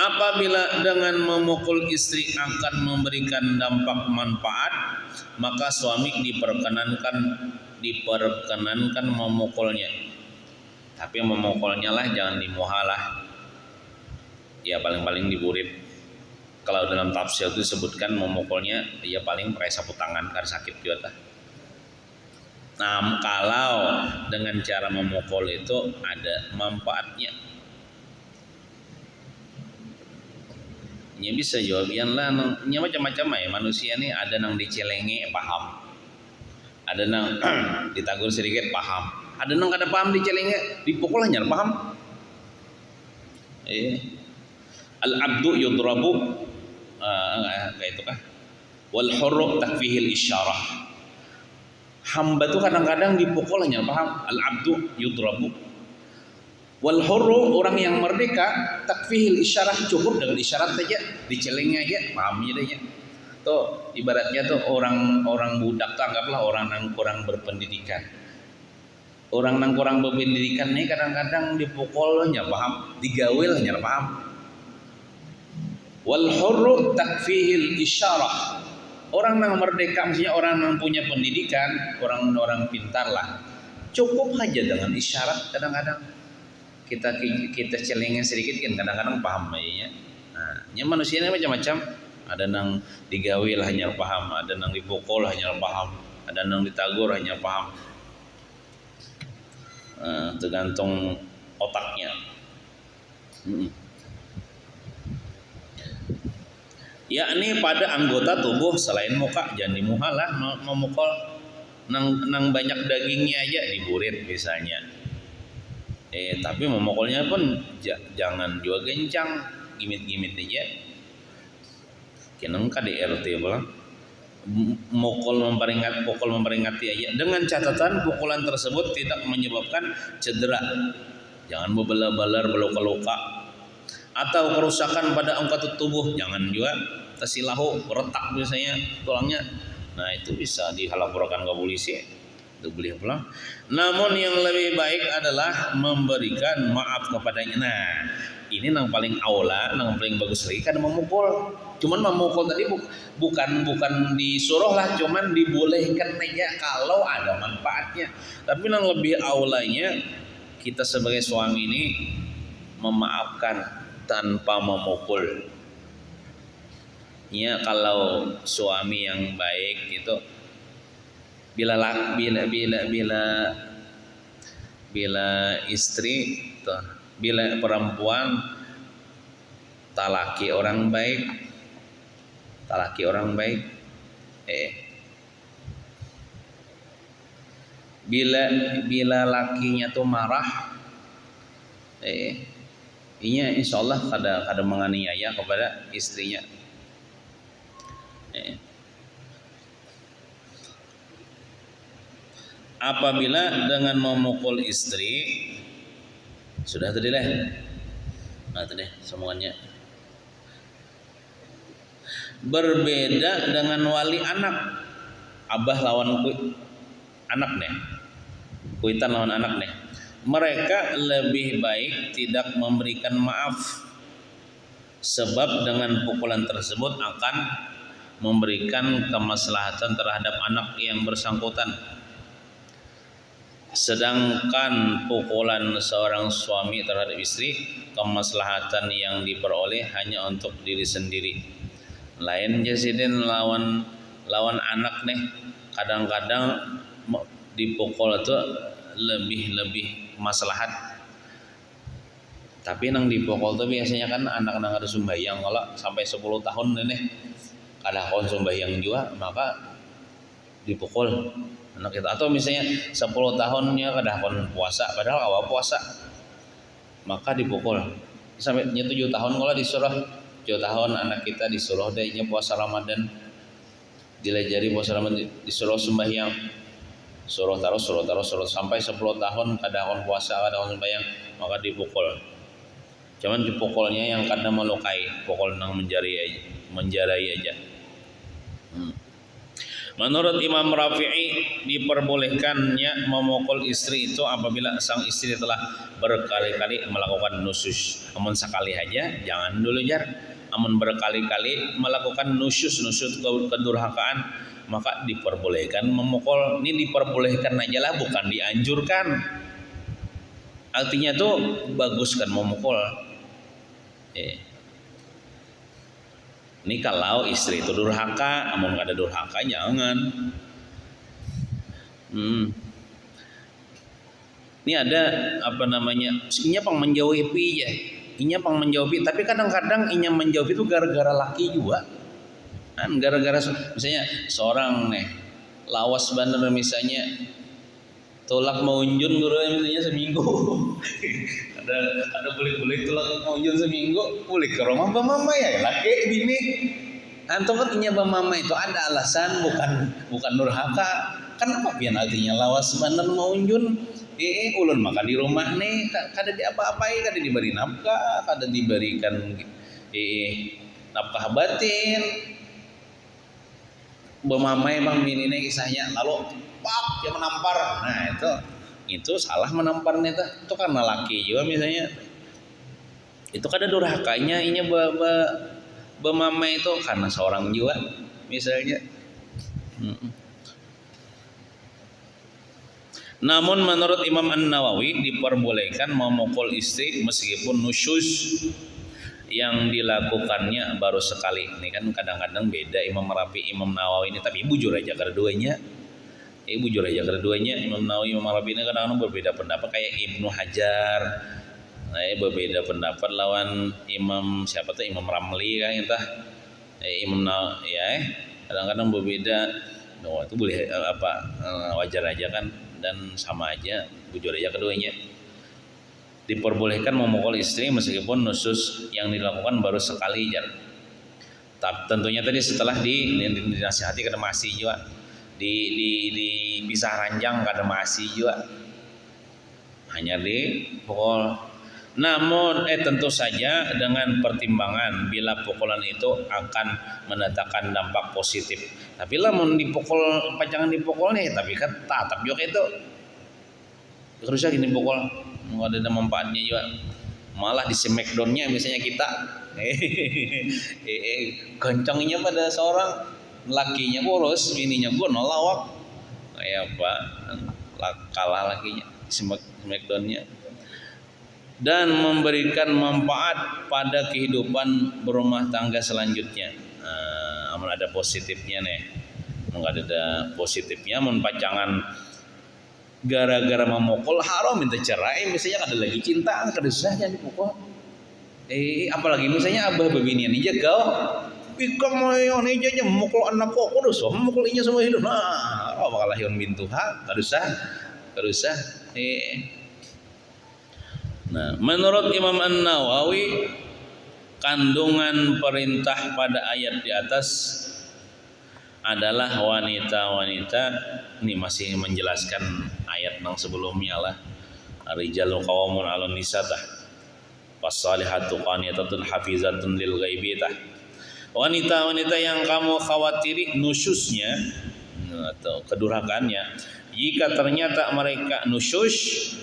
Apabila dengan memukul istri akan memberikan dampak manfaat, maka suami diperkenankan memukulnya. Tapi memukulnya lah jangan dimuhalah. Ya paling-paling diburit. Kalau dalam tafsir itu disebutkan memukulnya ya paling pakai sapu tangan karena sakit juga. Nah, kalau dengan cara memukul itu ada manfaatnya. Nya bisa jawab yang lah, nya macam-macam ya manusia nih, ada nang dicelenge paham, ada nang ditagur sedikit paham, ada nang kada paham dicelenge dipukul hanya paham. Al abdu yudrabu kayak itu kah? Wal hurru takfihil isyarah. Hamba tuh kadang-kadang dipukul hanya paham. Al abdu yudrabu. Wal hurru, orang yang merdeka, takfihil isyarah, cukup dengan isyarat saja, dicelengnya aja, pahamnya aja. Tuh ibaratnya tuh orang budak tuh anggaplah orang yang kurang berpendidikan. Orang yang kurang berpendidikan nih kadang-kadang dipukul hanya paham, digawil hanya paham. Wal hurru takfihil isyarah. Orang yang merdeka maksudnya orang yang punya pendidikan, orang pintar lah. Cukup aja dengan isyarat kadang-kadang. Kita celengin sedikit kan kadang-kadang paham aja. Nah, manusia ini macam-macam. Ada nang digawil hanya paham, ada nang dipukul hanya paham, ada nang ditagur hanya paham. Tergantung otaknya. Yakni pada anggota tubuh selain muka, jangan dimuhalah memukul. Nang banyak dagingnya aja diburit misalnya. Tapi memukulnya pun jangan juga gencang, gimit-gimit aja. Kenang KDRT pulang. Pukul memperingati aja. Dengan catatan pukulan tersebut tidak menyebabkan cedera. Jangan bebelah-belar, beluka-luka atau kerusakan pada anggota tubuh. Jangan juga tersilahu, retak biasanya tulangnya. Nah itu bisa dilaporkan ke polisi. Beliau pulang. Namun yang lebih baik adalah memberikan maaf kepadanya. Nah, ini yang paling aula, yang paling bagus lagi kan memukul. Cuman memukul tadi bukan disuruh lah, cuman dibolehkan aja kalau ada manfaatnya. Tapi yang lebih aulanya kita sebagai suami ini memaafkan tanpa memukul. Ya kalau suami yang baik itu bila istri tuh, bila perempuan talaki orang baik bila lakinya tuh marah insya Allah kada menganiaya kepada istrinya. Apabila dengan memukul istri sudah tadi lah, nah tadi semuanya berbeda dengan wali anak, abah lawan anak nih, kuitan lawan anak nih, mereka lebih baik tidak memberikan maaf sebab dengan pukulan tersebut akan memberikan kemaslahatan terhadap anak yang bersangkutan. Sedangkan pukulan seorang suami terhadap istri, kemaslahatan yang diperoleh hanya untuk diri sendiri. Lain jasidin lawan anak nih, kadang-kadang dipukul itu lebih maslahat. Tapi nang dipukul tuh biasanya kan anak-anak ada sembahyang, kalau sampai 10 tahun nih kada kon sembahyang juga, maka dipukul anak kita. Atau misalnya 10 tahunnya kada kon puasa padahal awal puasa, maka dipukul. Sampai 7 tahun kalau disuruh 7 tahun anak kita disuruh dehnya puasa Ramadan, dilajari puasa Ramadan, disuruh sembahyang, suruh taruh sampai 10 tahun kada kon puasa, kada kon sembahyang, maka dipukul. Cuman dipukulnya yang kada melukai, pukul nang menjarai aja. Menurut Imam Rafi'i diperbolehkannya memukul istri itu apabila sang istri telah berkali-kali melakukan nusyus. Amun sekali aja jangan dulu jar. Amun berkali-kali melakukan nusyus kedurhakaan maka diperbolehkan memukul. Ini diperbolehkan aja lah, bukan dianjurkan. Artinya tuh bagus kan memukul. Ini kalau istri itu durhaka, amun gak ada durhaka jangan. Ini ada apa namanya? Inya pang menjauhi ya. Inya pang menjauhi, tapi kadang-kadang inya menjauhi itu gara-gara laki juga. Kan gara-gara misalnya seorang nih lawas bener misalnya tolak maunjun guru misalnya seminggu. ada boleh tolak maunjun seminggu, boleh ke rumah mama ya laki bini. Antum kan inya mama itu ada alasan, bukan nurhaka. Kan apa pian artinya lawas bener maunjun? Ulun makan di rumah nih, kada di apa-apai, kada diberi nafkah, kada diberikan nafkah batin. Bemamai bang bini nih kisahnya, lalu pak dia menampar. Nah itu salah menamparnya itu karena laki juga misalnya. Itu kada durhakanya inya bemamai itu karena seorang juga misalnya. Namun menurut Imam An-Nawawi diperbolehkan memukul istri meskipun nusyus yang dilakukannya baru sekali. Ini kan kadang-kadang beda Imam Rafi, Imam Nawawi ini, tapi bujur aja keduanya. Imam Nawawi, Imam Rafi ini kadang-kadang berbeda pendapat kayak Ibnu Hajar. Berbeda pendapat lawan Imam siapa tuh Imam Ramli kan entah. Imam Nawawi ya kadang-kadang berbeda. Oh, itu boleh wajar aja kan, dan sama aja, bujur aja keduanya. Diperbolehkan memukul istri meskipun nusyus yang dilakukan baru sekali jar. Tapi tentunya tadi setelah dinasihati kada masih juga, dipisah ranjang kada masih juga, hanya dipukul. Namun tentu saja dengan pertimbangan bila pukulan itu akan mendatangkan dampak positif. Tapi lah mau dipukul, jangan dipukul nih, tapi kan tatap juga itu. Terusnya gini pukul, nggak ada manfaatnya juga. Malah di smackdownnya misalnya kita, kencangnya pada seorang lakinya kurus, bininya gue nolawak, kayak apa? Kalah lakinya smackdownnya. Dan memberikan manfaat pada kehidupan berumah tangga selanjutnya. Amun ada positifnya nih, nggak ada positifnya, amun pacangan gara-gara memukul haram minta cerai, misalnya ada lagi cinta, kada usah jangan dipukul. Apalagi misalnya abah bebinian aja kau, pikir mau yang aja memukul anak kok, terus memukulinya semua hidup. Nah, bakal lahirun bintuha, kada usah. Nah, menurut Imam An-Nawawi, kandungan perintah pada ayat di atas adalah wanita-wanita. Ini masih menjelaskan ayat yang sebelumnya lah. Ar-rijalu qawwamun 'alan nisa tah. Fasalihatu qanitatun hafizatun lil ghaibi tah. Wanita-wanita yang kamu khawatiri nusyusnya atau kedurhakaannya, jika ternyata mereka nusyus,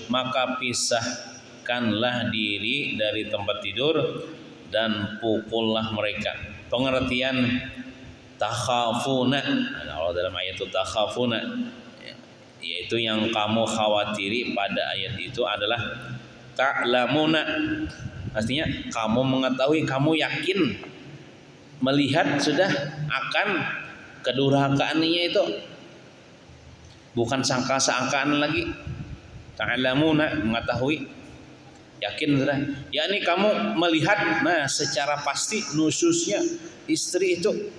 maka pisahkanlah diri dari tempat tidur dan pukullah mereka. Pengertian takhafuna, kalau dalam ayat itu takhafuna, yaitu yang kamu khawatiri pada ayat itu adalah ta'lamuna, artinya kamu mengetahui, kamu yakin, melihat sudah akan kedurhakaannya itu, bukan sangka-sangkaan lagi. Ta'lamuna, mengetahui, yakin sudah. Yakni kamu melihat, nah secara pasti nusyusnya istri itu.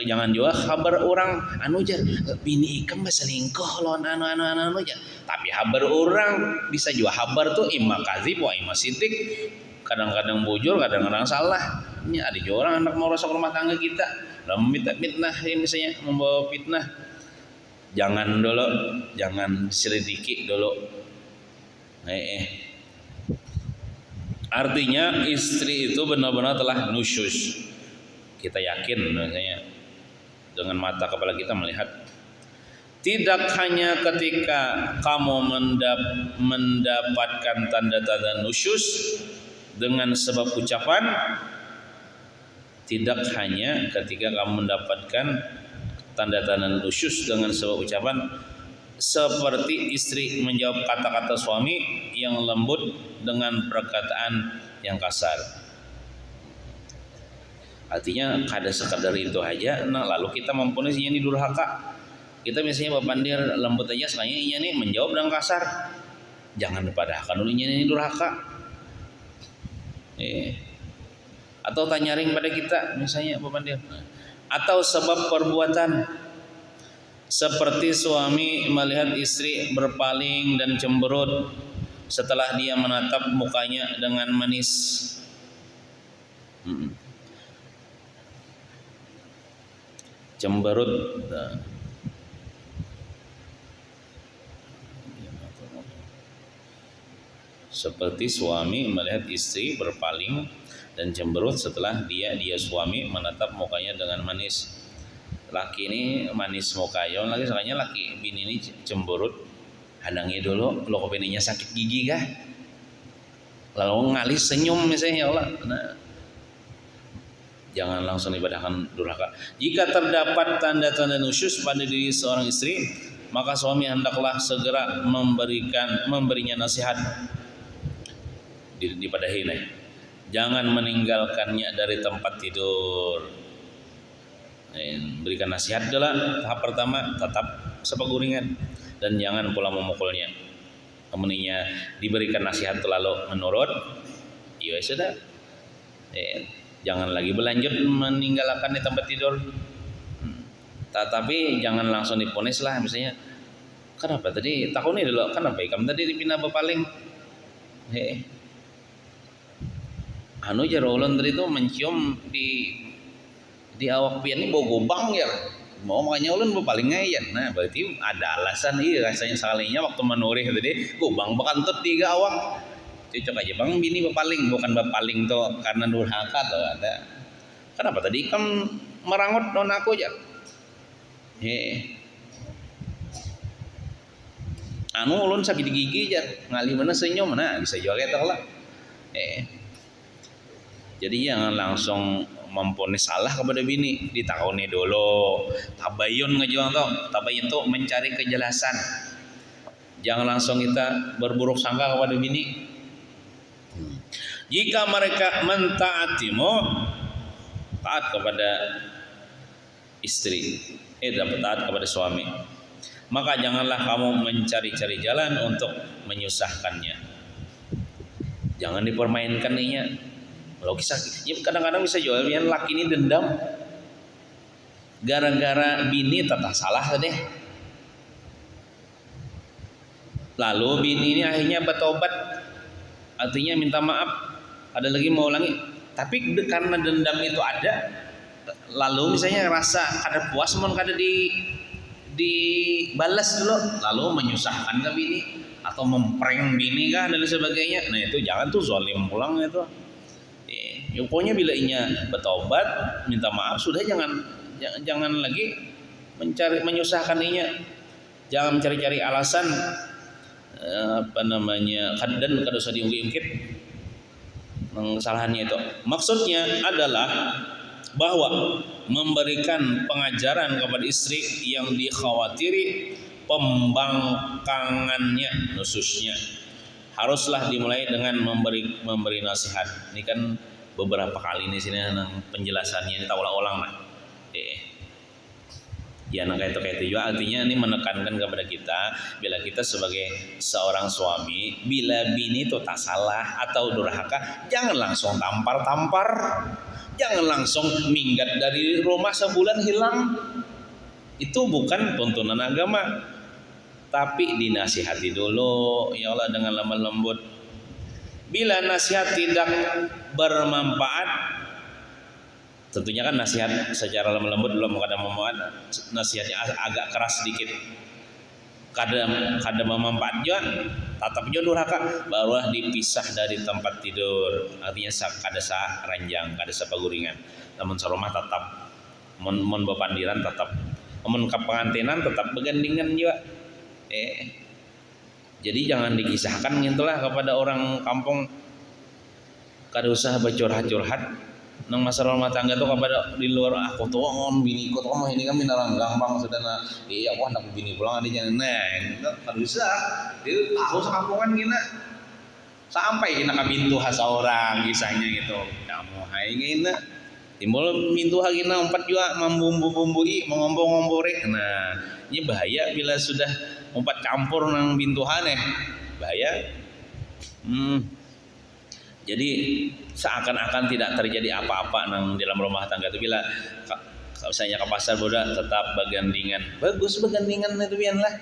Jangan juga kabar orang anu jar bini ikam selingkuh lawan anu jar. Tapi kabar orang bisa juga kabar tuh imma kadzib wa imma sidik. Kadang-kadang bujur, kadang-kadang salah. Ini ada juga orang anak mau rusak rumah tangga kita, dalam fitnah misalnya, membawa fitnah. Jangan selidiki dulu. Artinya istri itu benar-benar telah nusyus. Kita yakin misalnya dengan mata kepala kita melihat. Tidak hanya ketika kamu mendapatkan tanda-tanda nusyus dengan sebab ucapan, tidak hanya ketika kamu mendapatkan tanda-tanda nusyus dengan sebab ucapan, seperti istri menjawab kata-kata suami yang lembut dengan perkataan yang kasar. Artinya kada sekadar itu aja, nah lalu kita mempunyai ini durhaka. Kita biasanya bapandir lembut aja, sekalinya inya nih menjawab dengan kasar. Jangan padahkan dulu inya ini durhaka. Atau tanyaring pada kita misalnya bapandir. Atau sebab perbuatan, seperti suami melihat istri berpaling dan cemberut setelah dia menatap mukanya dengan manis. Cemberut. Seperti suami melihat istri berpaling dan cemberut setelah dia suami menatap mukanya dengan manis. Laki ini manis mukanya, lagi soalnya laki bini ini cemberut. Handangi dulu, lo bininya sakit gigi kah? Lalu ngalis senyum misalnya, ya Allah. Nah, jangan langsung ibadahkan durhaka. Jika terdapat tanda-tanda nusyus pada diri seorang istri, maka suami hendaklah segera memberinya nasihat. Dipadahi nih, jangan meninggalkannya dari tempat tidur. Berikan nasihat adalah tahap pertama, tetap sepaguringan, dan jangan pula memukulnya. Kemudian diberikan nasihat lalu menurut, ya sudah, jangan lagi berlanjut meninggalkan di tempat tidur. Tetapi jangan langsung diponis lah, misalnya, kenapa tadi takutnya dulu, kenapa kamu tadi dipindah berpaling? Anu jar ulun tadi itu mencium di awak pian ini bau gobang ya. Mau makanya ulun berpaling ngayan. Nah, berarti ada alasan iya rasanya sekalinya waktu menurih tadi gobang bakantut tiga awak. Cocok aja bang bini berpaling, bukan berpaling tuh karena durhaka tuh ada. Kenapa tadi kan merangut non aku aja. Anu ulun sakit gigi jar, ngali mana senyum mana bisa juga kita lah. Jadi jangan langsung memponis salah kepada bini, ditakoni dulu. Tabayun ngejuang tuh, tabayun tuh mencari kejelasan. Jangan langsung kita berburuk sangka kepada bini. Jika mereka mentaatimu, taat kepada istri, taat kepada suami, maka janganlah kamu mencari-cari jalan untuk menyusahkannya. Jangan dipermainkan inya. Kalau kisah, ya kadang-kadang bisa jual biar laki ini dendam gara-gara bini tetap salah deh. Lalu bini ini akhirnya bertobat, artinya minta maaf, ada lagi mau ulangi. Tapi karena dendam itu ada, lalu misalnya rasa kada puas, mohon kada dibalas dulu, lalu menyusahkan ke bini atau memprank bini kah dan sebagainya. Nah itu jangan tuh zalim pulang itu. Pokoknya bila inya bertobat, minta maaf, sudah jangan lagi menyusahkan inya. Jangan mencari-cari alasan dan kada usah diungkit kesalahannya itu. Maksudnya adalah bahwa memberikan pengajaran kepada istri yang dikhawatiri pembangkangannya, nususnya, haruslah dimulai dengan memberi nasihat. Ini kan beberapa kali di sini penjelasannya ini ulang-ulang lah. Ya kayak itu juga artinya ini menekankan kepada kita bila kita sebagai seorang suami, bila bini itu tak salah atau durhaka, jangan langsung tampar-tampar, jangan langsung minggat dari rumah sebulan hilang. Itu bukan tuntunan agama. Tapi dinasihati dulu, ya Allah, dengan lemah lembut. Bila nasihat tidak bermanfaat, tentunya kan nasihat secara lemah lembut belum ada manfaat, nasihatnya agak keras sedikit, kada bermanfaat juga, tatap juga durhaka, barulah dipisah dari tempat tidur. Artinya kada sa ranjang, kada sa paguringan, namun sarumah tetap Mun bepandiran tetap, mun kepengantinan tetap begandingan juga. Jadi jangan dikisahkan gitulah kepada orang kampung kada usah bercurhat-curhat nang masalah rumah tangga tuh kepada di luar aku tuh bini ku tuh ini kan binarang gampang sudah iya aku anak bini pulang adanya itu kada usah dia tahu sekampungan gina sampai gina ke pintu hasa orang kisahnya gitu kamu hai gina timbul pintu gina empat juga membumbu-bumbui mengompor-ngompori. Nah ini bahaya bila sudah empat campur nang pintuhan bahaya. Jadi seakan-akan tidak terjadi apa-apa nang dalam rumah tangga itu bila misalnya ke pasar boda tetap begandingan. Bagus begandingan itu pian lah.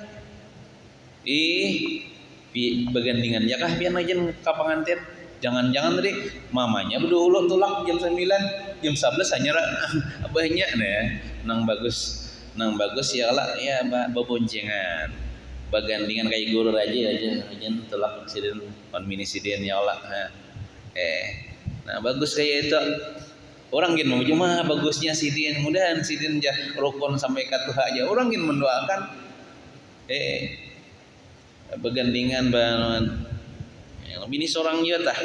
Begandingan ya kah pian aja ke pengantin. Jangan-jangan tadi mamanya berdua tulak jam 9, jam 11 hanya abahnya nang bagus ya lah ya baboncengan. Begandingan kayak guru aja tulak sidin on mini sidin ya Allah. Nah bagus kayak itu orang gin mau cuma bagusnya sidin mudahan sidin jah rukun sampai katuh aja orang gin mendoakan begandingan banget bini seorang tah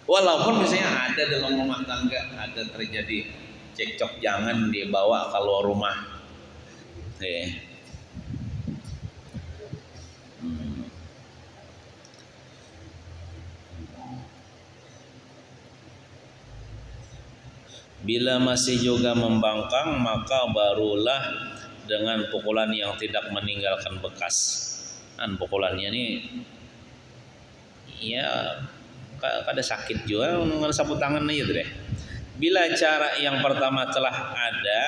walaupun misalnya ada dalam rumah tangga ada terjadi cekcok jangan dibawa keluar rumah. Bila masih juga membangkang maka barulah dengan pukulan yang tidak meninggalkan bekas. Pukulannya ini ya kada sakit juga dengan sapu tangan aja deh. Bila cara yang pertama telah ada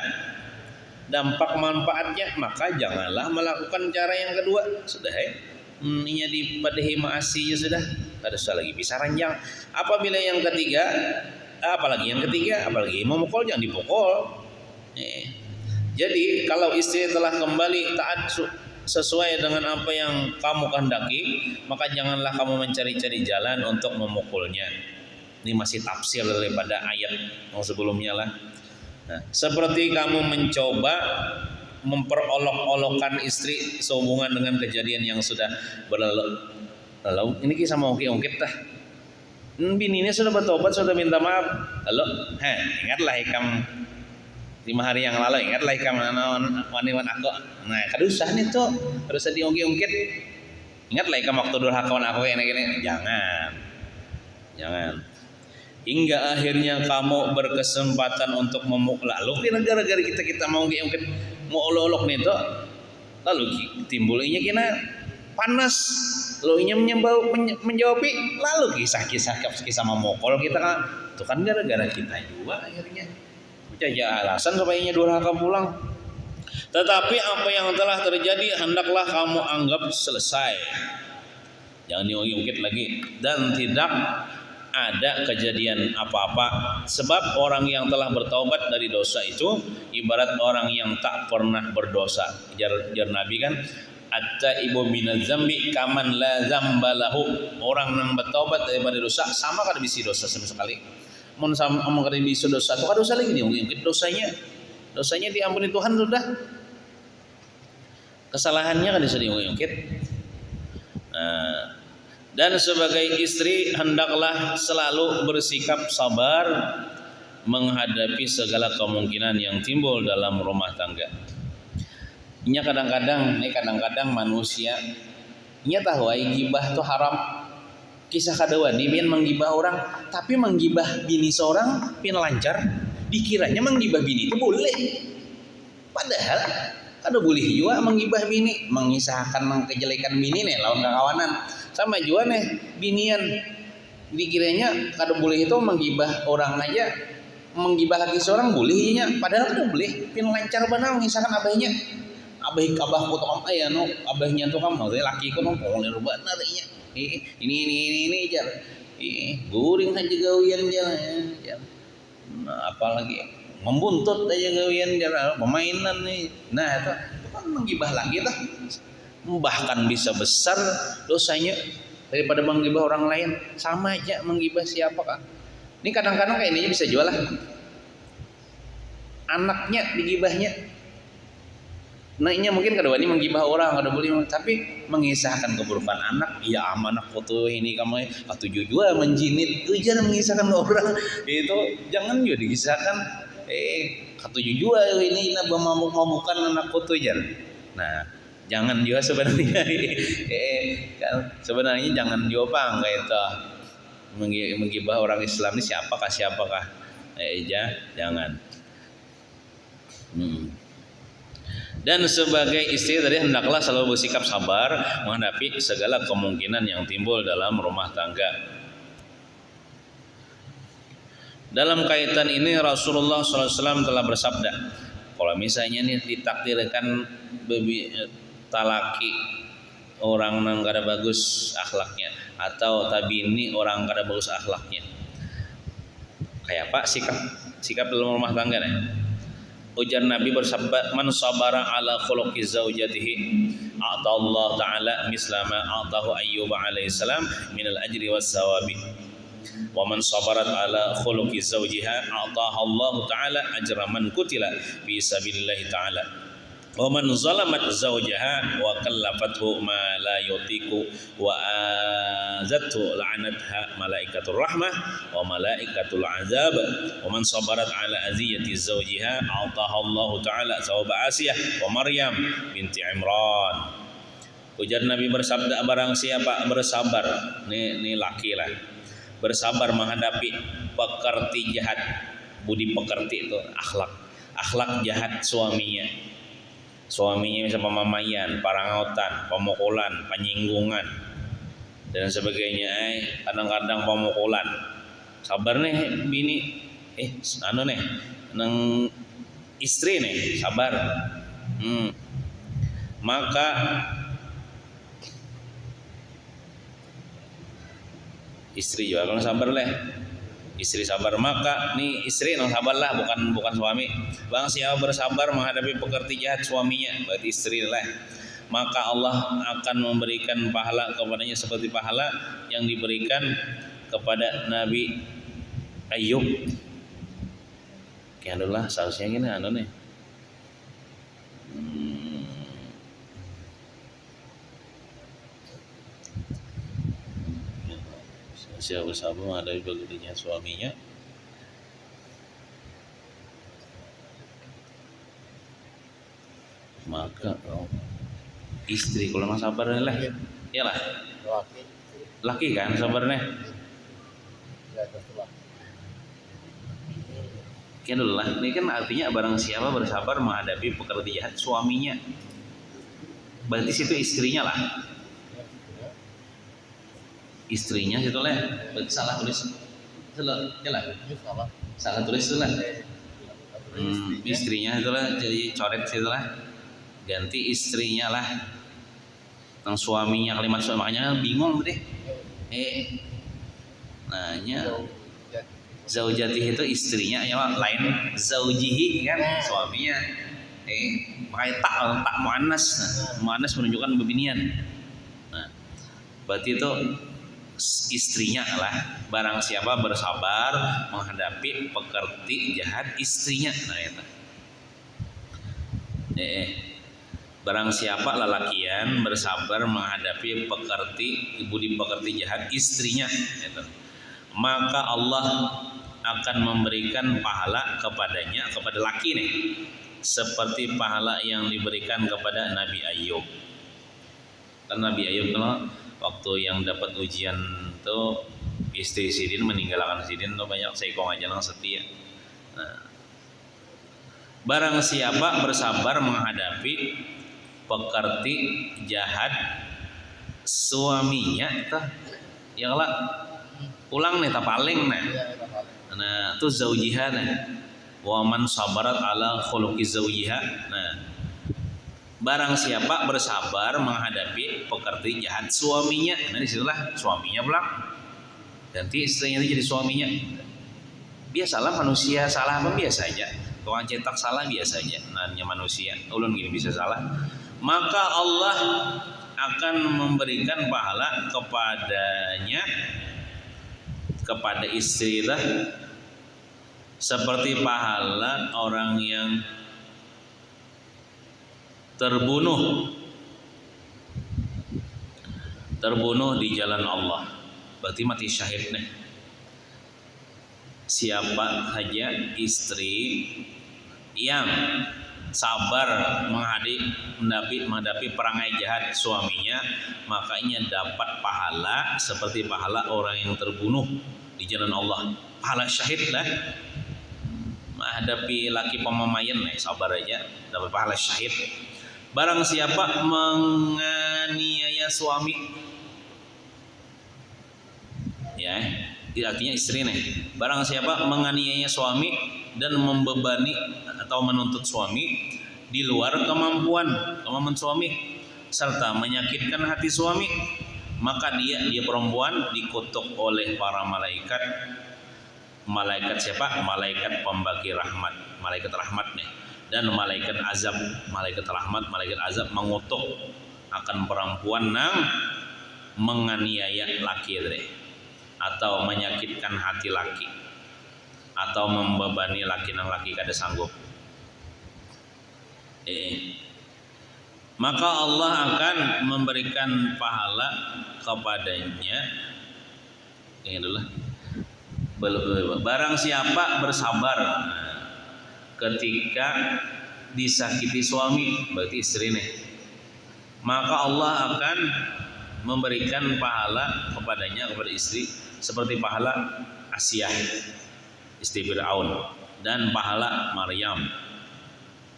dampak manfaatnya maka janganlah melakukan cara yang kedua. Sudah ini dipadehi maasi ya sudah. Kada usah lagi bisa ranjang. Apabila yang ketiga apalagi mau mukul jangan dipukul. Jadi kalau istri telah kembali taat sesuai dengan apa yang kamu kehendaki maka janganlah kamu mencari-cari jalan untuk memukulnya. Ini masih tafsir daripada ayat yang sebelumnya lah. Nah, seperti kamu mencoba memperolok-olokkan istri sehubungan dengan kejadian yang sudah berlalu. Ini kisah mau ungkit dah. Bininya sudah bertobat, sudah minta maaf. Halo, ingatlah ikam 5 hari yang lalu, ingatlah ikam waniwan aku. Nah, kadusah nih tuh, harus diungkit-ungkit. Ingatlah ikam waktu durhaka aku gini. Jangan. Hingga akhirnya kamu berkesempatan untuk memukul. Lalu gara-gara kita mau ungkit mau olok-olok nih tuh, lalu timbulnya kena panas. Lalu menjawabi lalu kisah memukul kita kan itu kan gara-gara kita juga akhirnya mencari alasan supaya durhaka pulang. Tetapi apa yang telah terjadi hendaklah kamu anggap selesai, jangan diungkit lagi dan tidak ada kejadian apa-apa. Sebab orang yang telah bertaubat dari dosa itu ibarat orang yang tak pernah berdosa. Jar Nabi kan at-taibu minaz zambi kaman la zambalahu. Orang yang bertaubat daripada dosa sama kada bisi dosa sama sekali. Mun kada bisi dosa itu kada dosa lagi diungkit dosanya diampuni Tuhan sudah. Kesalahannya kada bisa diungkit. Dan sebagai istri hendaklah selalu bersikap sabar menghadapi segala kemungkinan yang timbul dalam rumah tangga. Nya kadang-kadang manusia nya tahu gibah itu haram. Kisah kadua di pian menggibah orang, tapi menggibah bini seorang pian lancar. Dikiranya menggibah bini itu boleh. Padahal kada boleh juga menggibah bini, mengisahkan kejelekan bini nih lawan kawanan. Sama juga nih binian. Dikiranya kada boleh itu menggibah orang aja, menggibah lagi seorang boleh nya, padahal kada boleh. Pian lancar benar mengisahkan abahnya. Abahku tuh abahnya tuh kamu laki ku tuh boleh benar nya. Ini jar. Guring aja gawian jar. Nah, apalagi membuntut aja gawian jar permainan nih. Nah, itu kan menggibah lagi tuh. Bahkan bisa besar dosanya daripada menggibah orang lain. Sama aja menggibah siapa kan. Ini kadang-kadang kayak ini bisa jual lah. anaknya digibahnya. Naiknya mungkin kedua ini menggibah orang, kada boleh, tapi mengisahkan keburukan anak, ya anak foto ini kamu atau jujur menjinit, itu jangan mengisahkan orang, itu jangan juga dikisahkan. Kata jujur ini mabuk-mabukan anak foto jangan. Nah, jangan juga sebenarnya, sebenarnya jangan juga kayak itu menggibah orang Islam ini siapakah, jangan. Dan sebagai istri tadi hendaklah selalu bersikap sabar menghadapi segala kemungkinan yang timbul dalam rumah tangga. Dalam kaitan ini Rasulullah SAW telah bersabda, kalau misalnya ini ditakdirkan talaki orang yang kada bagus akhlaknya atau tabini orang kada bagus akhlaknya, kayak apa sikap dalam rumah tangga nih? Ujar Nabi bersabda, man sabara ala khuluqi zaujatihi a'ta Allah taala misla ma a'tahu Ayyub alaihi salam minal ajri was sawabi. Wa man sabarat ala khuluqi zawjiha a'taha Allah taala ajra man qutila fi sabilillah taala. Wa man zalamat zawjaha wa kallafathu ma la yutiqu wa azathu la'anatha malaikatur rahmah wa malaikatul azab. Wa man sabarat ala aziyati zawjiha a'taha Allah taala thawaba Asiyah wa Maryam binti Imran. Ujar Nabi bersabda, barang siapa bersabar, ini laki lah, bersabar menghadapi pekerti jahat, budi pekerti itu akhlak jahat suaminya bisa pemamaian, parangotan, pemukulan, penyinggungan dan sebagainya. Kadang-kadang pemukulan, sabar nih bini, nang istri nih sabar. Maka istri juga kalau sabar leh, istri sabar, maka nih istri nang sabarlah, bukan suami. Bang siapa bersabar menghadapi pekerti jahat suaminya, berarti istri lah. Maka Allah akan memberikan pahala kepadanya seperti pahala yang diberikan kepada Nabi Ayyub. Alhamdulillah seharusnya gini nih. Siapa bersabar menghadapi pekertinya suaminya, maka istri kalau nggak sabar lah, ya lah, laki kan sabarnya. Kian dulu lah, ini kan artinya barang siapa bersabar menghadapi pekerti jahat suaminya, berarti situ istrinya lah. Istrinya situ lah, berarti salah tulis, salah tulis itu lah. Istrinya itu lah, jadi coret situ lah, ganti istrinya lah. Tentang suaminya, kalimat suaminya bingung deh. Nanya zaujati itu istrinya, ya lain zaujihi kan suaminya. Pakai tak muannas menunjukkan bebinian. Nah, berarti itu istrinya lah, barang siapa bersabar menghadapi pekerti jahat istrinya. Nah itu barang siapa lelakian bersabar menghadapi budi pekerti jahat istrinya itu, maka Allah akan memberikan pahala kepadanya, kepada laki nih, seperti pahala yang diberikan kepada Nabi Ayyub. Kan Nabi Ayyub kalau waktu yang dapat ujian tuh istri Sidin meninggalkan Sidin tuh banyak seikong aja yang setia. Nah, barang siapa bersabar menghadapi pekerti jahat suaminya, ya lah ulang nih paling nih. Nah, tuh zaujiha nih. Wa man sabarat ala khuluqi zaujiha. Nah, barang siapa bersabar menghadapi pekerti jahat suaminya, nah disitulah suaminya pulang, ganti istrinya itu jadi suaminya. Biasalah manusia salah apa biasa aja, tukang cetak salah biasa aja, namanya manusia, ulun gini bisa salah. Maka Allah akan memberikan pahala kepadanya, kepada istri lah, seperti pahala orang yang terbunuh di jalan Allah, berarti mati syahid nih. Siapa saja istri yang sabar menghadapi perangai jahat suaminya, makanya dapat pahala seperti pahala orang yang terbunuh di jalan Allah. Pahala syahid lah. Menghadapi laki pemamayan sabar aja dapat pahala syahid. Barang siapa menganiaya suami, ya, artinya istri nih. Barang siapa menganiaya suami dan membebani atau menuntut suami di luar kemampuan suami serta menyakitkan hati suami, maka dia perempuan dikutuk oleh para malaikat. Malaikat siapa? Malaikat pembagi rahmat, malaikat rahmat nih. Dan malaikat azab, malaikat rahmat, malaikat azab mengutuk akan perempuan yang menganiaya laki deh, atau menyakitkan hati laki, atau membebani laki nang laki kada sanggup. Maka Allah akan memberikan pahala kepadanya. Ini dulu. Barang siapa bersabar ketika disakiti suami, berarti istri nih, maka Allah akan memberikan pahala kepadanya, kepada istri, seperti pahala Asyah istri Fir'aun dan pahala Maryam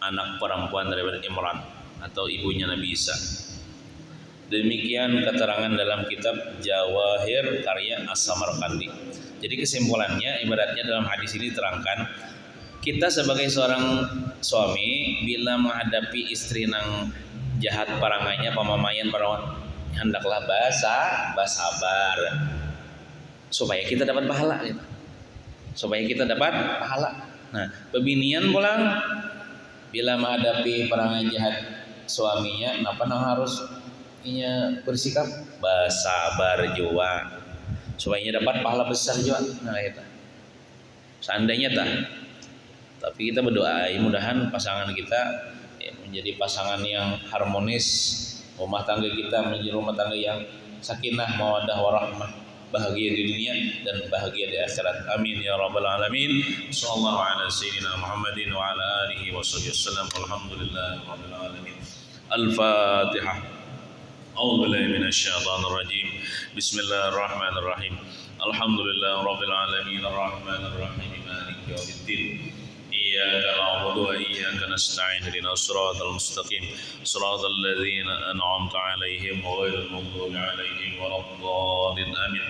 anak perempuan daripada Imran atau ibunya Nabi Isa. Demikian keterangan dalam kitab Jawahir karya As-Samarqandi. Jadi kesimpulannya, ibaratnya dalam hadis ini terangkan, kita sebagai seorang suami bila menghadapi istri nang jahat parangainya, pemamayan perawan, hendaklah bersabar supaya kita dapat pahala gitu. Supaya kita dapat pahala. Nah, pebinian pulang bila menghadapi perangai jahat suaminya, kenapa nang harus bersikap bersabar juga supaya dapat pahala besar juga. Nah, itu seandainya tapi kita berdoa mudahan pasangan kita menjadi pasangan yang harmonis, rumah tangga kita menjadi rumah tangga yang sakinah, mawaddah, warahmah, bahagia di dunia dan bahagia di akhirat. Amin ya rabbal alamin. Sallallahu ala sayyidina Muhammadin wa ala alihi wa sahbihi wasallam. Alhamdulillahi rabbil alamin. Al-Fatihah. A'udzu billahi minasyaitonir rajim. Bismillahirrahmanirrahim. Alhamdulillahi rabbil alamin arrahmanir rahim maliki yaumiddin. Iyyaka na'budu wa iyyaka nasta'in ihdinas siratal mustaqim siratal ladzina an'amta 'alaihim ghairil maghdubi 'alaihim waladdallin. Amin.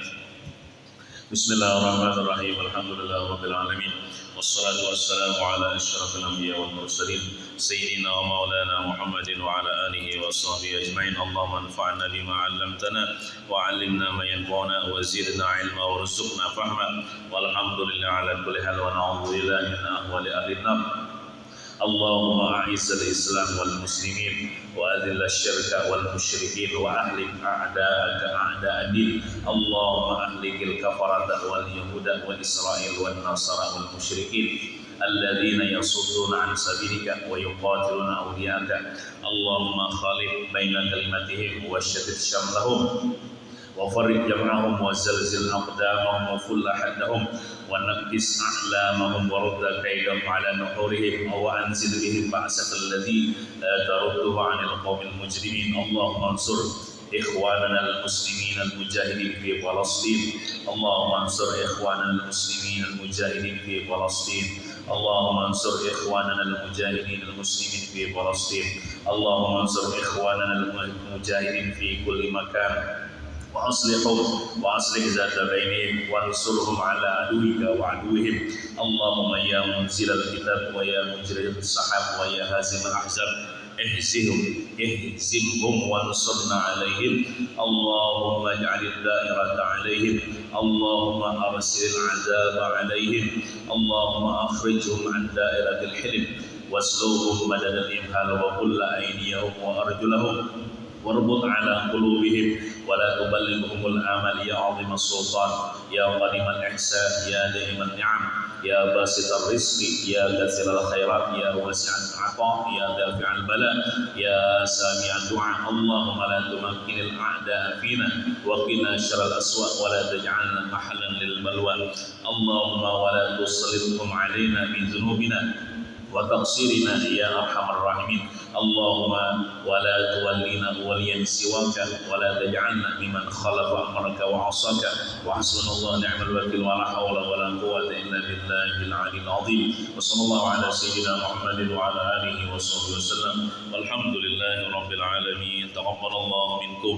Bismillahirrahmanirrahim. Alhamdulillahi rabbil alamin. Wassalatu wassalamu ala asyrafil anbiya wal mursalin sayyidina wa maulana Muhammadin wa ala alihi wa sahbihi ajmain. Allahumma anfa'na bima 'allamtana wa 'allimna ma yanfa'una wa zidna 'ilma warzuqna fahma. Walhamdulillahi ala kulli hal wa na'udzu billahi min ahwali ahli an-nar. Allahumma a'izzal Islam wal muslimin wa adhil asy-syirka wal musyrikin wa ahlik a'da'aka a'da'ad-din. Allahumma ahlikil kafarata wal yahuda wal Israil wal nasara wal musyrikin alladzina yasudduna an sabilika wa yuqatiluna awliyaka. Allahumma khalif baina kalimatihim wa shaddid syamlahum wa farrij jam'ahum wa zalzil aqdamahum wa full haddahum wa naqqis a'lamahum wa rudda kaydahum ala nuhurihim wa anzil bihim ba'saka alladhi la tarudduhu 'anil qawmil mujrimin. Allahumma ansur ikhwanana al-muslimin al-mujahidin fi Palestin. Allahumma ansur ikhwanana al-muslimin al-mujahidin fi Palestin. Allahumma ansur ikhwanana al-mujahidin al-muslimin fi Palestin. Allahumma ansur ikhwanana al-mujahidin fi kulli makan وأصلح ذات بينهم وانصرهم على عدوك وعدوهم. اللهم يا منزل الكتاب ويا مجري السحاب ويا هازم الأحزاب اهزمهم وانصرنا عليهم. اللهم اجعل الدائرة عليهم. اللهم أرسل العذاب عليهم. اللهم أخرجهم عن دائرة الحلم واسلوبهم مدد الإمهال وكل أيديهم وأرجلهم واربط على قلوبهم ولا تبلغهم الآمل يا عظيم السلطان يا قديم الإحسان يا دائم النعم يا باسط الرزق يا كثير الخيرات يا واسع العطاء يا دافع البلاء يا سامع الدعاء اللهم لا تمكن الأعداء فينا وقنا شر الأسواء ولا تجعلنا محلا للبلوى اللهم ولا تسلطهم علينا بذنوبنا وتقصيرنا يا أرحم الراحمين اللهم ولا تولينا وليا سواك ولا تجعلنا ممن خلف أمرك وعصاك وحسبنا الله نعم الوكيل ولا حول ولا قوة إلا بالله العلي العظيم وصلى الله على سيدنا محمد وعلى آله وصحبه وسلم والحمد لله رب العالمين تقبل الله منكم